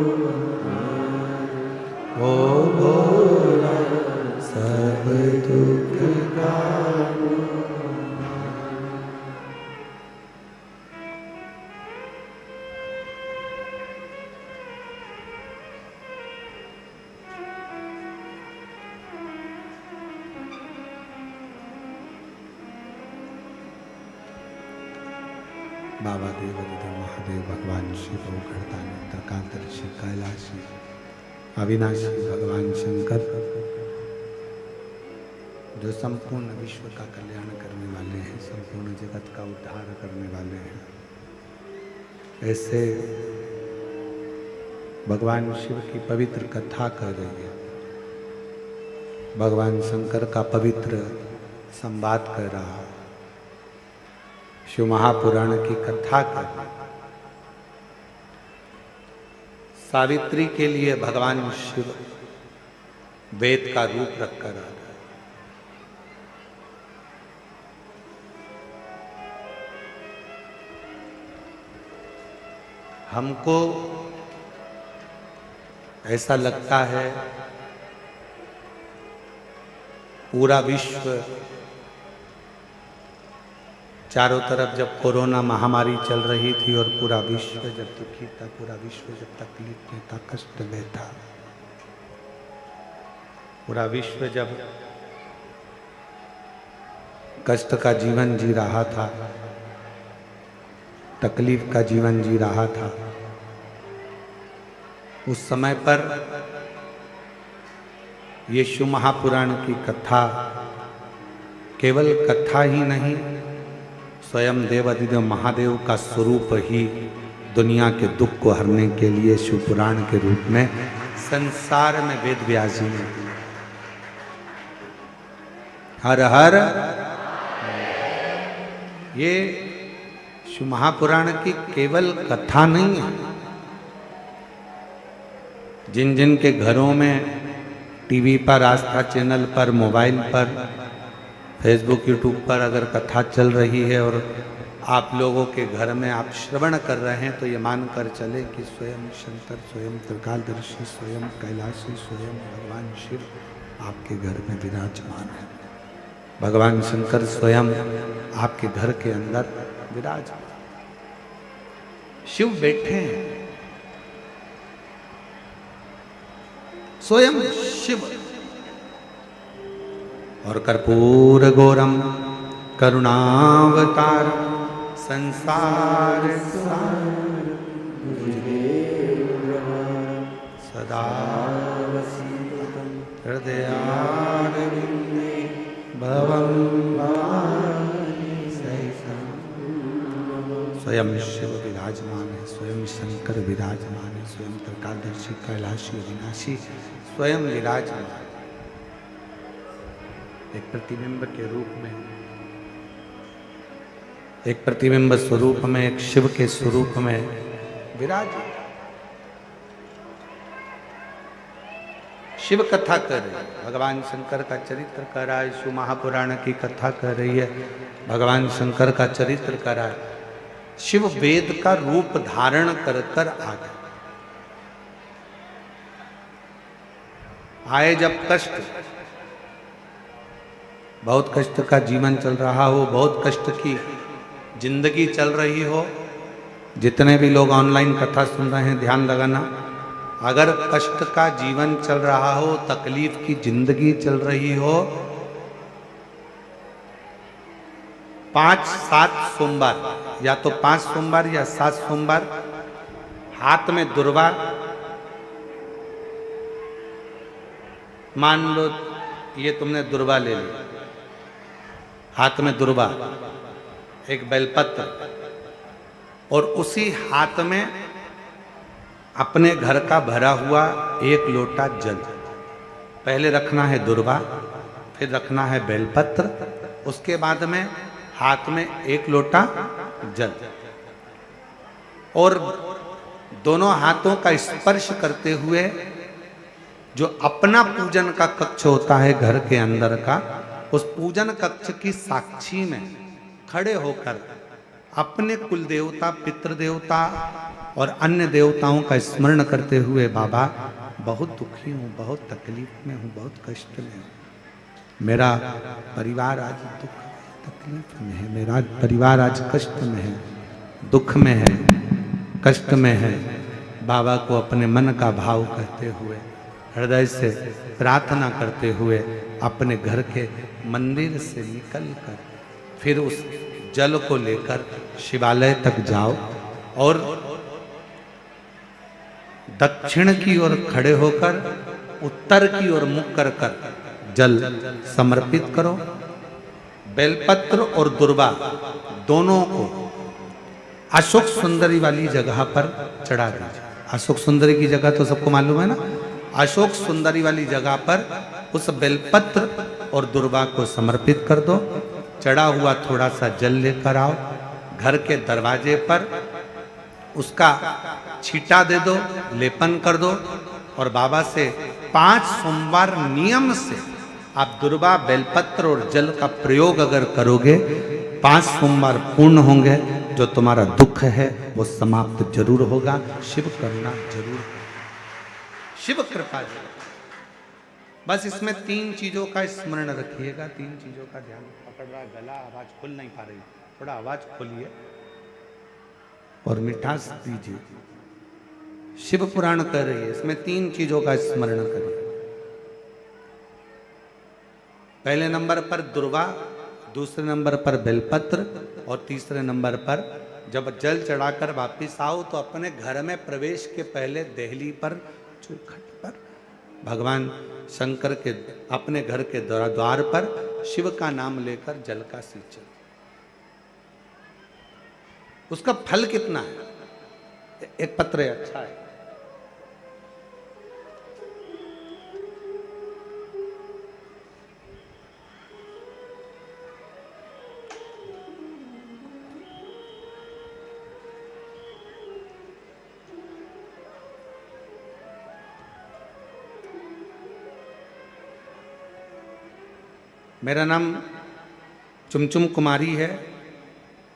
ओ भोला सब दुख काटो बाबा देवादिदेव महादेव भगवान शिव गणदानी त्रिकालदर्शी कैलाशी अविनाशी भगवान शंकर जो संपूर्ण विश्व का कल्याण करने वाले हैं, संपूर्ण जगत का उद्धार करने वाले हैं, ऐसे भगवान शिव की पवित्र कथा कर रही है, भगवान शंकर का पवित्र संवाद कर रहा है, शिव महापुराण की कथा कर। सावित्री के लिए भगवान शिव वेद का रूप रखकर आ गए। हमको ऐसा लगता है पूरा विश्व चारों तरफ जब कोरोना महामारी चल रही थी और पूरा विश्व जब दुखी था, पूरा विश्व जब तकलीफ में था, कष्ट में था, पूरा विश्व जब कष्ट का जीवन जी रहा था, तकलीफ का जीवन जी रहा था, उस समय पर ये शिव महापुराण की कथा केवल कथा ही नहीं, स्वयं देवादिदेव महादेव का स्वरूप ही दुनिया के दुख को हरने के लिए शिव पुराण के रूप में संसार में वेद व्यास जी ने हर हर ये शिव महापुराण की केवल कथा नहीं है। जिन जिन के घरों में टीवी पर, आस्था चैनल पर, मोबाइल पर, फेसबुक, यूट्यूब पर अगर कथा चल रही है और आप लोगों के घर में आप श्रवण कर रहे हैं, तो ये मानकर चले कि स्वयं शंकर, स्वयं त्रिकालदर्शी, स्वयं कैलाशी, स्वयं भगवान शिव आपके घर में विराजमान है। भगवान शंकर स्वयं आपके घर के अंदर विराजमान, शिव बैठे हैं, स्वयं शिव। और कर्पूर गौरम करुणावतार संसार सदा हृदयारविंदे भवं स्वयं शिव विराजमान है, स्वयं शंकर विराजमान है, स्वयं त्रिकालदर्शी कैलाशी अविनाशी स्वयं विराजमान, एक प्रतिबिंब के रूप में एक प्रतिबिंब स्वरूप में, एक शिव के स्वरूप में विराज। शिव कथा कर रही है, भगवान शंकर का चरित्र कर रहा है। शिव महापुराण की कथा कर रही है, भगवान शंकर का चरित्र कर रहा है। शिव वेद का रूप धारण कर कर आ गए। आए जब कष्ट, बहुत कष्ट का जीवन चल रहा हो, बहुत कष्ट की जिंदगी चल रही हो, जितने भी लोग ऑनलाइन कथा सुन रहे हैं ध्यान लगाना, अगर कष्ट का जीवन चल रहा हो, तकलीफ की जिंदगी चल रही हो, 5-7 सोमवार, या तो 5 सोमवार या 7 सोमवार, हाथ में दुर्वा, मान लो ये तुमने दुर्वा ले ली, हाथ में दुर्वा, एक बेलपत्र, और उसी हाथ में अपने घर का भरा हुआ 1 लोटा जल। पहले रखना है दुर्वा, फिर रखना है बेलपत्र, उसके बाद में हाथ में 1 लोटा जल, और दोनों हाथों का स्पर्श करते हुए जो अपना पूजन का कक्ष होता है घर के अंदर का, उस पूजन कक्ष की साक्षी में खड़े होकर अपने कुल देवता, पितृ देवता और अन्य देवताओं का स्मरण करते हुए, बाबा बहुत दुखी हूँ, बहुत तकलीफ में हूँ, बहुत कष्ट में हूँ, मेरा परिवार आज दुख तकलीफ में है, मेरा परिवार आज कष्ट में है, दुख में है, कष्ट में है। बाबा को अपने मन का भाव कहते हुए, हृदय से प्रार्थना करते हुए अपने घर के मंदिर से निकलकर फिर उस जल को लेकर शिवालय तक जाओ और दक्षिण की ओर खड़े होकर उत्तर की ओर मुख कर कर जल समर्पित करो। बेलपत्र और दुर्वा दोनों को अशोक सुंदरी वाली जगह पर चढ़ा दीजिए। अशोक सुंदरी की जगह तो सबको मालूम है ना। अशोक सुंदरी वाली जगह पर उस बेलपत्र और दुर्वा को समर्पित कर दो। चढ़ा हुआ थोड़ा सा जल लेकर आओ, घर के दरवाजे पर उसका छींटा दे दो, लेपन कर दो, और बाबा से 5 सोमवार नियम से आप दुर्वा, बेलपत्र और जल का प्रयोग अगर करोगे, 5 सोमवार पूर्ण होंगे। जो तुम्हारा दुख है वो समाप्त जरूर होगा। शिव करुणा जरूर, शिव कृपा जरूर। बस इसमें 3 चीजों का स्मरण रखिएगा, 3 चीजों का ध्यान। पकड़ रहा गला, आवाज खुल नहीं पा रही, थोड़ा आवाज खोलिए और मिठास दीजिए। शिव पुराण कर रही है, इसमें 3 चीजों का स्मरण करिए। पहले नंबर पर दुर्वा, दूसरे नंबर पर बेलपत्र, और तीसरे नंबर पर जब जल चढ़ाकर वापिस आओ तो अपने घर में प्रवेश के पहले देहली पर, चौखट पर भगवान शंकर के अपने घर के द्वार पर शिव का नाम लेकर जल का सिंचन। उसका फल कितना है? एक पत्र अच्छा है। मेरा नाम चुमचुम कुमारी है।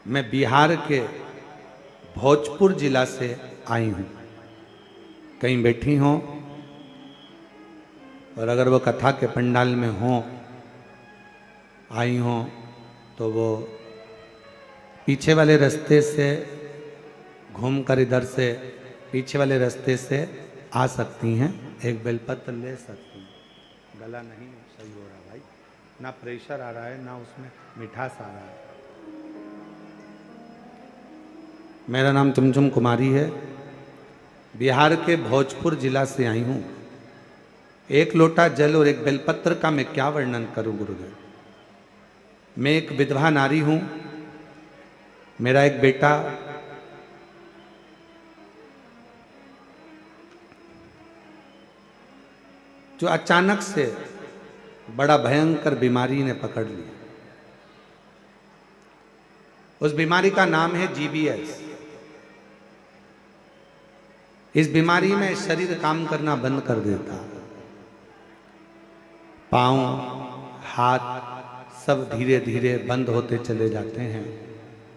मैं बिहार के भोजपुर जिला से आई हूँ। कहीं बैठी हों और अगर वो कथा के पंडाल में हों, आई हों, तो वो पीछे वाले रास्ते से घूमकर इधर से पीछे वाले रास्ते से आ सकती हैं। एक बेलपत्र ले सकती हैं। गला नहीं सही हो रहा भाई, ना प्रेशर आ रहा है ना उसमें मिठास आ रहा है। मेरा नाम चुमचुम कुमारी है। बिहार के भोजपुर जिला से आई हूँ। 1 लोटा जल और 1 बेलपत्र का मैं क्या वर्णन करूं गुरुदेव। मैं एक विधवा नारी हूं। मेरा एक बेटा जो अचानक से बड़ा भयंकर बीमारी ने पकड़ लिया। उस बीमारी का नाम है GBS। इस बीमारी में शरीर काम करना बंद कर देता, पांव हाथ सब धीरे धीरे बंद होते चले जाते हैं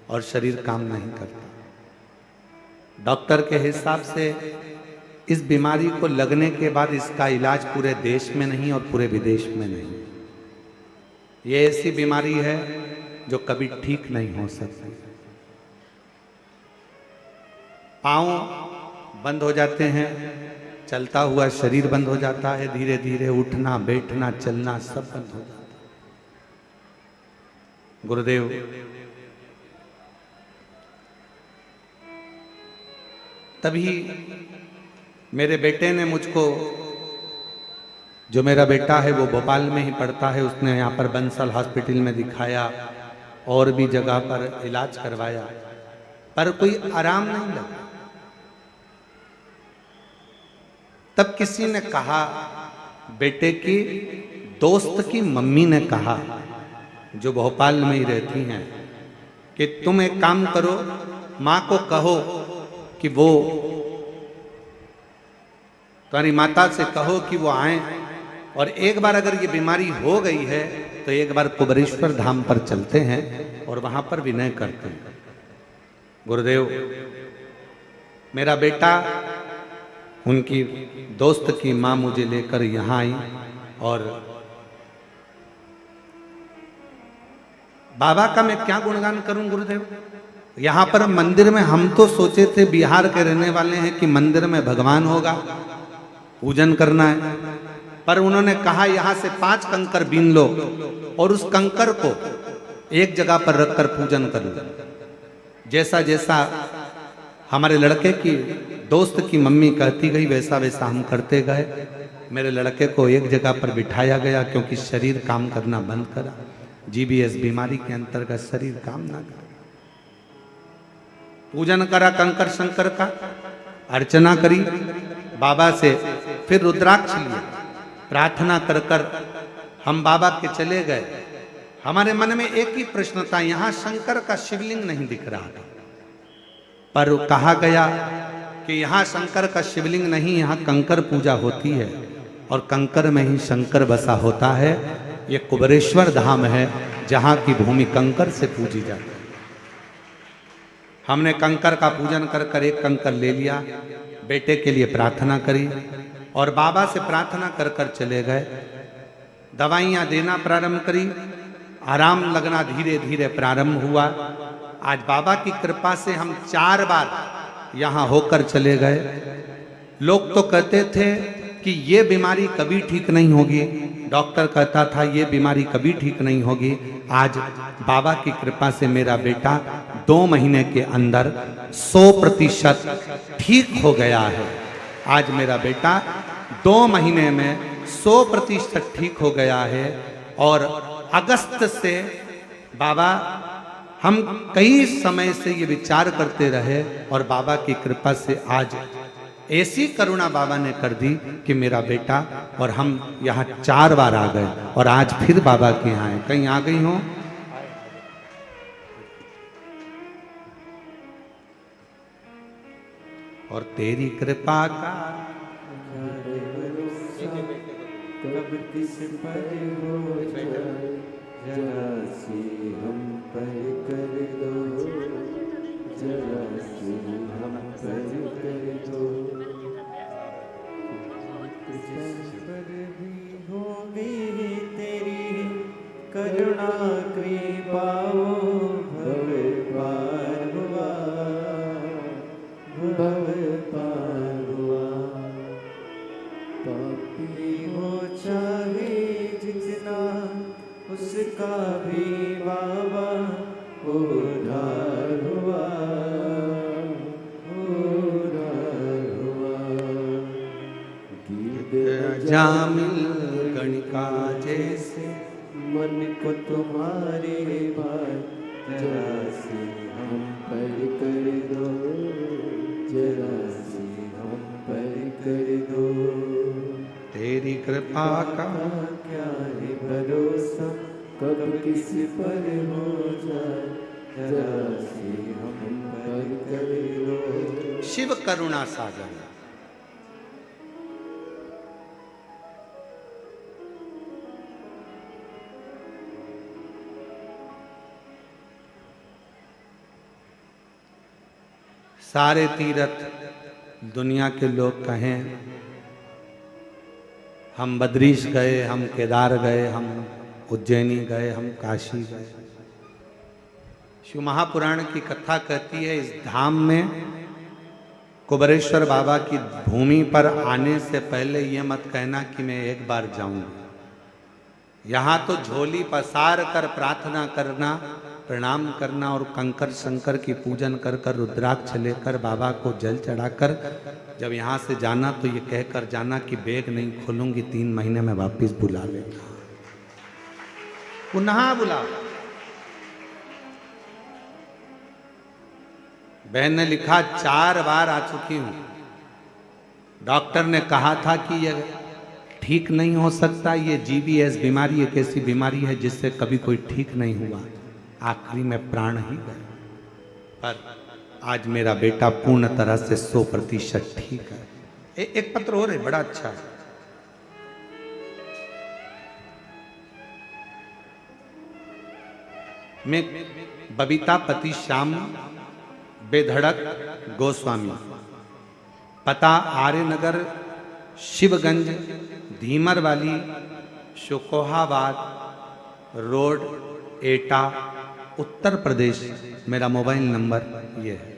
और शरीर काम नहीं करता। डॉक्टर के हिसाब से इस बीमारी को लगने के बाद इसका इलाज पूरे देश में नहीं और पूरे विदेश में नहीं। ये ऐसी बीमारी है जो कभी ठीक नहीं हो सकती। पांव बंद हो जाते हैं, चलता हुआ शरीर बंद हो जाता है, धीरे धीरे उठना बैठना चलना सब बंद हो जाता है। गुरुदेव तभी मेरे बेटे ने मुझको, जो मेरा बेटा है वो भोपाल में ही पढ़ता है, उसने यहाँ पर बंसल हॉस्पिटल में दिखाया और भी जगह पर इलाज करवाया, पर कोई आराम नहीं लगा। तब किसी ने कहा, बेटे की दोस्त की मम्मी ने कहा, जो भोपाल में ही रहती हैं, कि तुम एक काम करो, माँ को कहो कि वो, तुम्हारी माता से कहो कि वो आए और एक बार अगर ये बीमारी हो गई है तो एक बार कुबरेश्वर धाम पर चलते हैं और वहां पर विनय करते हैं। गुरुदेव मेरा बेटा, उनकी दोस्त की माँ मुझे लेकर यहाँ आई और बाबा का मैं क्या गुणगान करूं गुरुदेव। यहाँ पर मंदिर में हम तो सोचे थे बिहार के रहने वाले हैं कि मंदिर में भगवान होगा, पूजन करना है, पर उन्होंने कहा यहाँ से 5 कंकर बीन लो और उस कंकर को एक जगह पर रखकर पूजन कर लो। जैसा जैसा हमारे लड़के की दोस्त की मम्मी कहती गई वैसा वैसा हम करते गए। मेरे लड़के को एक जगह पर बिठाया गया क्योंकि शरीर काम करना बंद करा। GBS बीमारी के अंतर्गत शरीर काम ना करा। पूजन करा कंकर शंकर का, अर्चना करी बाबा से, फिर रुद्राक्ष लिया, प्रार्थना कर कर हम बाबा के चले गए। हमारे मन में एक ही प्रश्न था, यहाँ शंकर का शिवलिंग नहीं दिख रहा था, पर कहा गया कि यहाँ शंकर का शिवलिंग नहीं, यहाँ कंकर पूजा होती है और कंकर में ही शंकर बसा होता है। ये कुबरेश्वर धाम है जहाँ की भूमि कंकर से पूजी जाती है। हमने कंकर का पूजन कर कर एक कंकर ले लिया, बेटे के लिए प्रार्थना करी और बाबा से प्रार्थना कर कर चले गए। दवाइयाँ देना प्रारंभ करी, आराम लगना धीरे धीरे प्रारंभ हुआ। आज बाबा की कृपा से हम 4 बार यहाँ होकर चले गए। लोग तो कहते थे कि ये बीमारी कभी ठीक नहीं होगी, डॉक्टर कहता था ये बीमारी कभी ठीक नहीं होगी। आज बाबा की कृपा से मेरा बेटा 2 महीने के अंदर 100% ठीक हो गया है। आज मेरा बेटा 2 महीने में 100% ठीक हो गया है। और अगस्त से बाबा, हम कई समय से ये विचार करते रहे और बाबा की कृपा से आज ऐसी करुणा बाबा ने कर दी कि मेरा बेटा और हम यहाँ 4 बार आ गए और आज फिर बाबा के यहाँ आए। कहीं आ गई हो? और तेरी कृपा का कब किस पर हो जाए, जरा सी हम पर कर दो, जरा सी हम पर कर दो। जिस पर भी होगी तेरी करुणा कृपा, भव पार हुआ, भव पार हुआ। पापी हो चाहे जितना, उसका भी बाबा उद्धार हुआ, उद्धार हुआ। गीत जामिल गणिका जैसे मन को तुम्हारे भार, जरा सी हम पर कर दो, जरा सी हम पर कर दो। तेरी कृपा का क्या है भरोसा, कब किस पर हो जाए, जरा सी हम पर करो। शिव करुणा सागर। सारे तीर्थ दुनिया के लोग कहें, हम बद्रीश गए, हम केदार गए, हम उज्जैनी गए, हम काशी गए। शिव महापुराण की कथा कहती है, इस धाम में कुबेरेश्वर बाबा की भूमि पर आने से पहले ये मत कहना कि मैं एक बार जाऊंगा। यहाँ तो झोली पसार कर प्रार्थना करना, प्रणाम करना और कंकर शंकर की पूजन कर कर रुद्राक्ष लेकर बाबा को जल चढ़ाकर जब यहाँ से जाना तो ये कहकर जाना कि बैग नहीं खोलूंगी, 3 महीने में वापस बुला लेगा, पुनः बुला। बहन ने लिखा 4 बार आ चुकी हूं, डॉक्टर ने कहा था कि यह ठीक नहीं हो सकता, ये GBS बीमारी एक ऐसी बीमारी है जिससे कभी कोई ठीक नहीं हुआ, आखिरी में प्राण ही गए। पर आज मेरा बेटा पूर्ण तरह से 100% ठीक है। एक पत्र और है, बड़ा अच्छा है। मैं बबीता पति श्याम बेधड़क गोस्वामी, पता आर्यनगर शिवगंज धीमर वाली शुकोहाबाद रोड एटा उत्तर प्रदेश, मेरा मोबाइल नंबर ये है।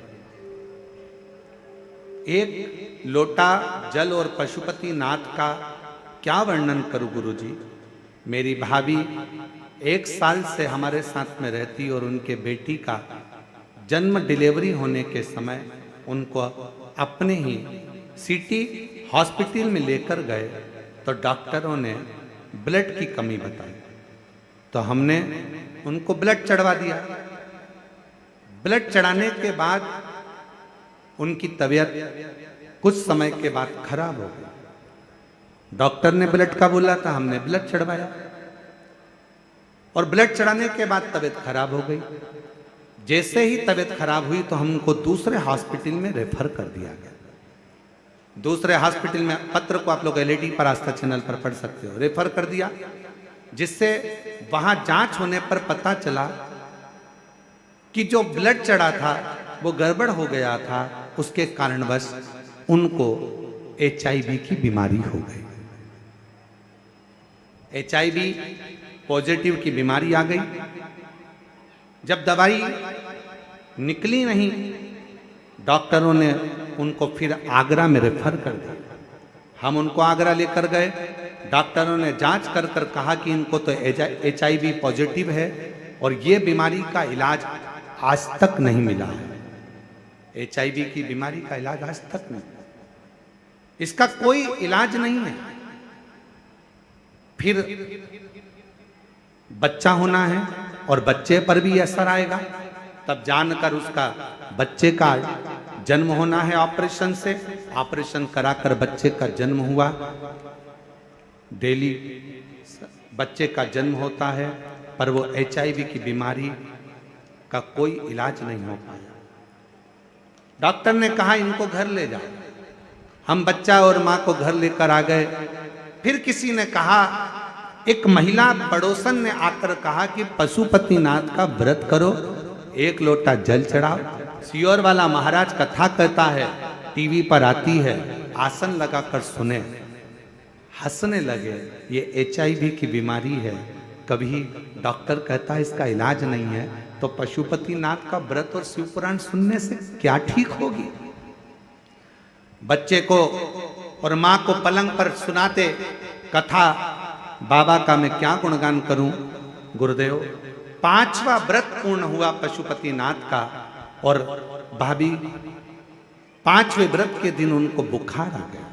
एक लोटा जल और पशुपति नाथ का क्या वर्णन करूं गुरुजी। मेरी भाभी 1 साल से हमारे साथ में रहती और उनके बेटी का जन्म डिलीवरी होने के समय उनको अपने ही सिटी हॉस्पिटल में लेकर गए तो डॉक्टरों ने ब्लड की कमी बताई, तो हमने उनको ब्लड चढ़वा दिया। ब्लड चढ़ाने के बाद उनकी तबीयत कुछ समय के बाद खराब हो गई। डॉक्टर ने ब्लड का बोला था, हमने ब्लड चढ़वाया और ब्लड चढ़ाने के बाद तबीयत खराब हो गई। जैसे ही तबीयत खराब हुई तो हमको दूसरे हॉस्पिटल में रेफर कर दिया गया। दूसरे हॉस्पिटल में, पत्र को आप लोग LED पर आस्था चैनल पर पढ़ सकते हो, रेफर कर दिया, जिससे वहां जांच होने पर पता चला कि जो ब्लड चढ़ा था वो गड़बड़ हो गया था, उसके कारणवश उनको HIV की बीमारी हो गई। HIV पॉजिटिव की बीमारी आ गई। जब दवाई निकली नहीं, डॉक्टरों ने उनको फिर आगरा में रेफर कर दिया। हम उनको आगरा लेकर गए, डॉक्टरों ने जांच कर कर कहा कि इनको तो HIV पॉजिटिव है और ये बीमारी का इलाज आज तक नहीं मिला है। HIV की बीमारी का इलाज आज तक नहीं, इसका कोई इलाज नहीं है। फिर बच्चा होना है और बच्चे पर भी असर आएगा, तब जानकर उसका बच्चे का जन्म होना है ऑपरेशन से। ऑपरेशन कराकर बच्चे का जन्म हुआ। डेली बच्चे का जन्म होता है, पर वो HIV की बीमारी का कोई इलाज नहीं हो पाया। डॉक्टर ने कहा इनको घर ले जाओ। हम बच्चा और माँ को घर लेकर आ गए। फिर किसी ने कहा, एक महिला पड़ोसन ने आकर कहा कि पशुपतिनाथ का व्रत करो, 1 लोटा जल चढ़ाओ। सियोर वाला महाराज कथा कहता है, टीवी पर आती है, आसन लगाकर सुने। हंसने लगे, ये HIV की बीमारी है। कभी डॉक्टर कहता है इसका इलाज नहीं है, तो पशुपतिनाथ का व्रत और शिव पुराण सुनने से क्या ठीक होगी। बच्चे को और माँ को पलंग पर सुनाते कथा, बाबा का मैं क्या गुणगान करूं गुरुदेव। 5वां व्रत पूर्ण हुआ पशुपतिनाथ का और भाभी 5वें व्रत के दिन उनको बुखार आ गया।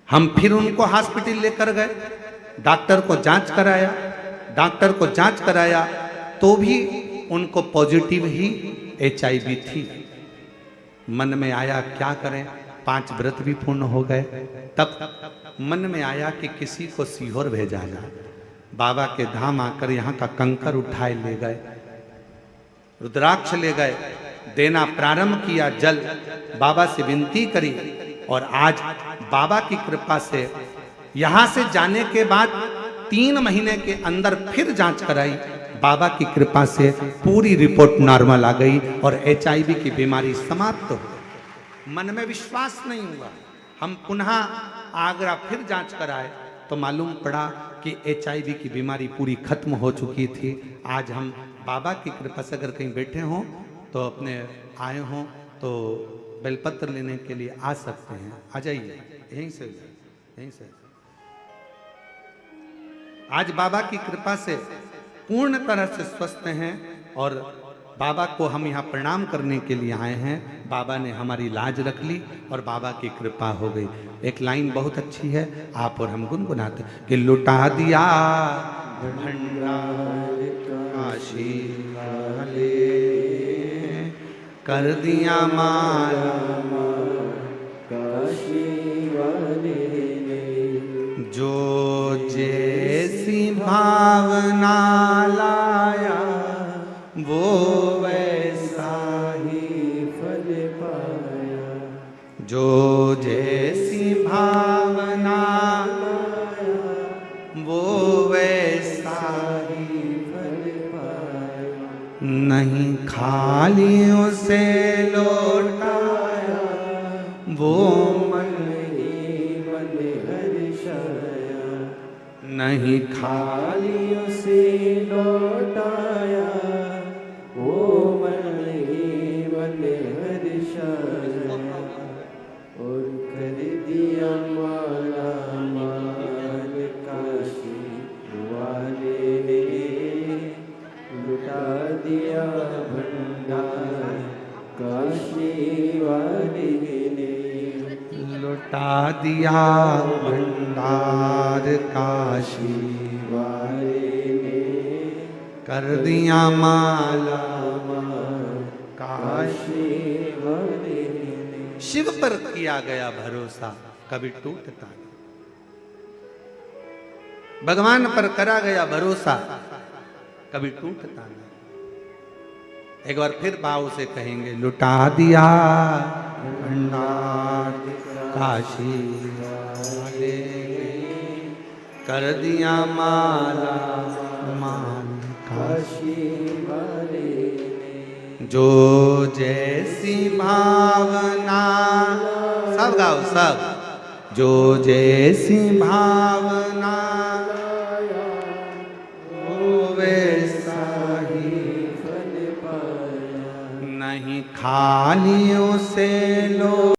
हम फिर उनको हॉस्पिटल लेकर गए, डॉक्टर को जांच कराया तो भी उनको पॉजिटिव ही HIV थी। मन में आया क्या करें, 5 व्रत भी पूर्ण हो गए। तब मन में आया कि किसी को सीहोर भेजा जाए। बाबा के धाम आकर यहाँ का कंकर उठाए ले गए। रुद्राक्ष ले गए, देना प्रारंभ किया जल, बाबा से विनती करी और आज बाबा की कृपा से यहां से जाने के बाद 3 महीने के अंदर फिर जांच कराई, बाबा की कृपा से पूरी रिपोर्ट नॉर्मल आ गई और HIV की बीमारी समाप्त हो गई। मन में विश्वास नहीं हुआ, हम पुनः आगरा फिर जांच कराए तो मालूम पड़ा कि HIV की बीमारी पूरी खत्म हो चुकी थी। आज हम बाबा की कृपा से अगर कहीं बैठे हों तो अपने आए हों तो बेलपत्र लेने के लिए आ सकते हैं, आ जाइए, यहीं से। आज बाबा की कृपा से पूर्ण तरह से स्वस्थ हैं और बाबा को हम यहाँ प्रणाम करने के लिए आए हैं। बाबा ने हमारी लाज रख ली और बाबा की कृपा हो गई। एक लाइन बहुत अच्छी है, आप और हम गुनगुनाते कि लुटा दिया भंडार काशी वाले, कर दिया माला काशी वाले ने, जो जैसी भावना लाया वो वैसा ही फल पाया, जो जैसी भावना वो वैसा ही फल पाया, नहीं खाली उसे लौटाया वो मन ही मन हर्षाया, नहीं खाली खाली उसे लौटाया वो मन ही मन हर्षाया, और कर दिया माला माल काशी वाले ने, लुटा दिया भंडार काशी वाले ने, लुटा दिया भंडार काशी वाले ने, कर दिया माला काशी। काशी वाले ने। शिव पर किया गया भरोसा कभी टूटता नहीं, भगवान पर करा गया भरोसा कभी टूटता नहीं। एक बार फिर भाव से कहेंगे, लुटा दिया भंडार काशी वाले, कर दिया माला मान काशी, काशी वाले ने, जो जैसी भावना, सब गाओ सब, जो जैसी भावना वो वैसा ही फल पाया, नहीं खाली उसे लो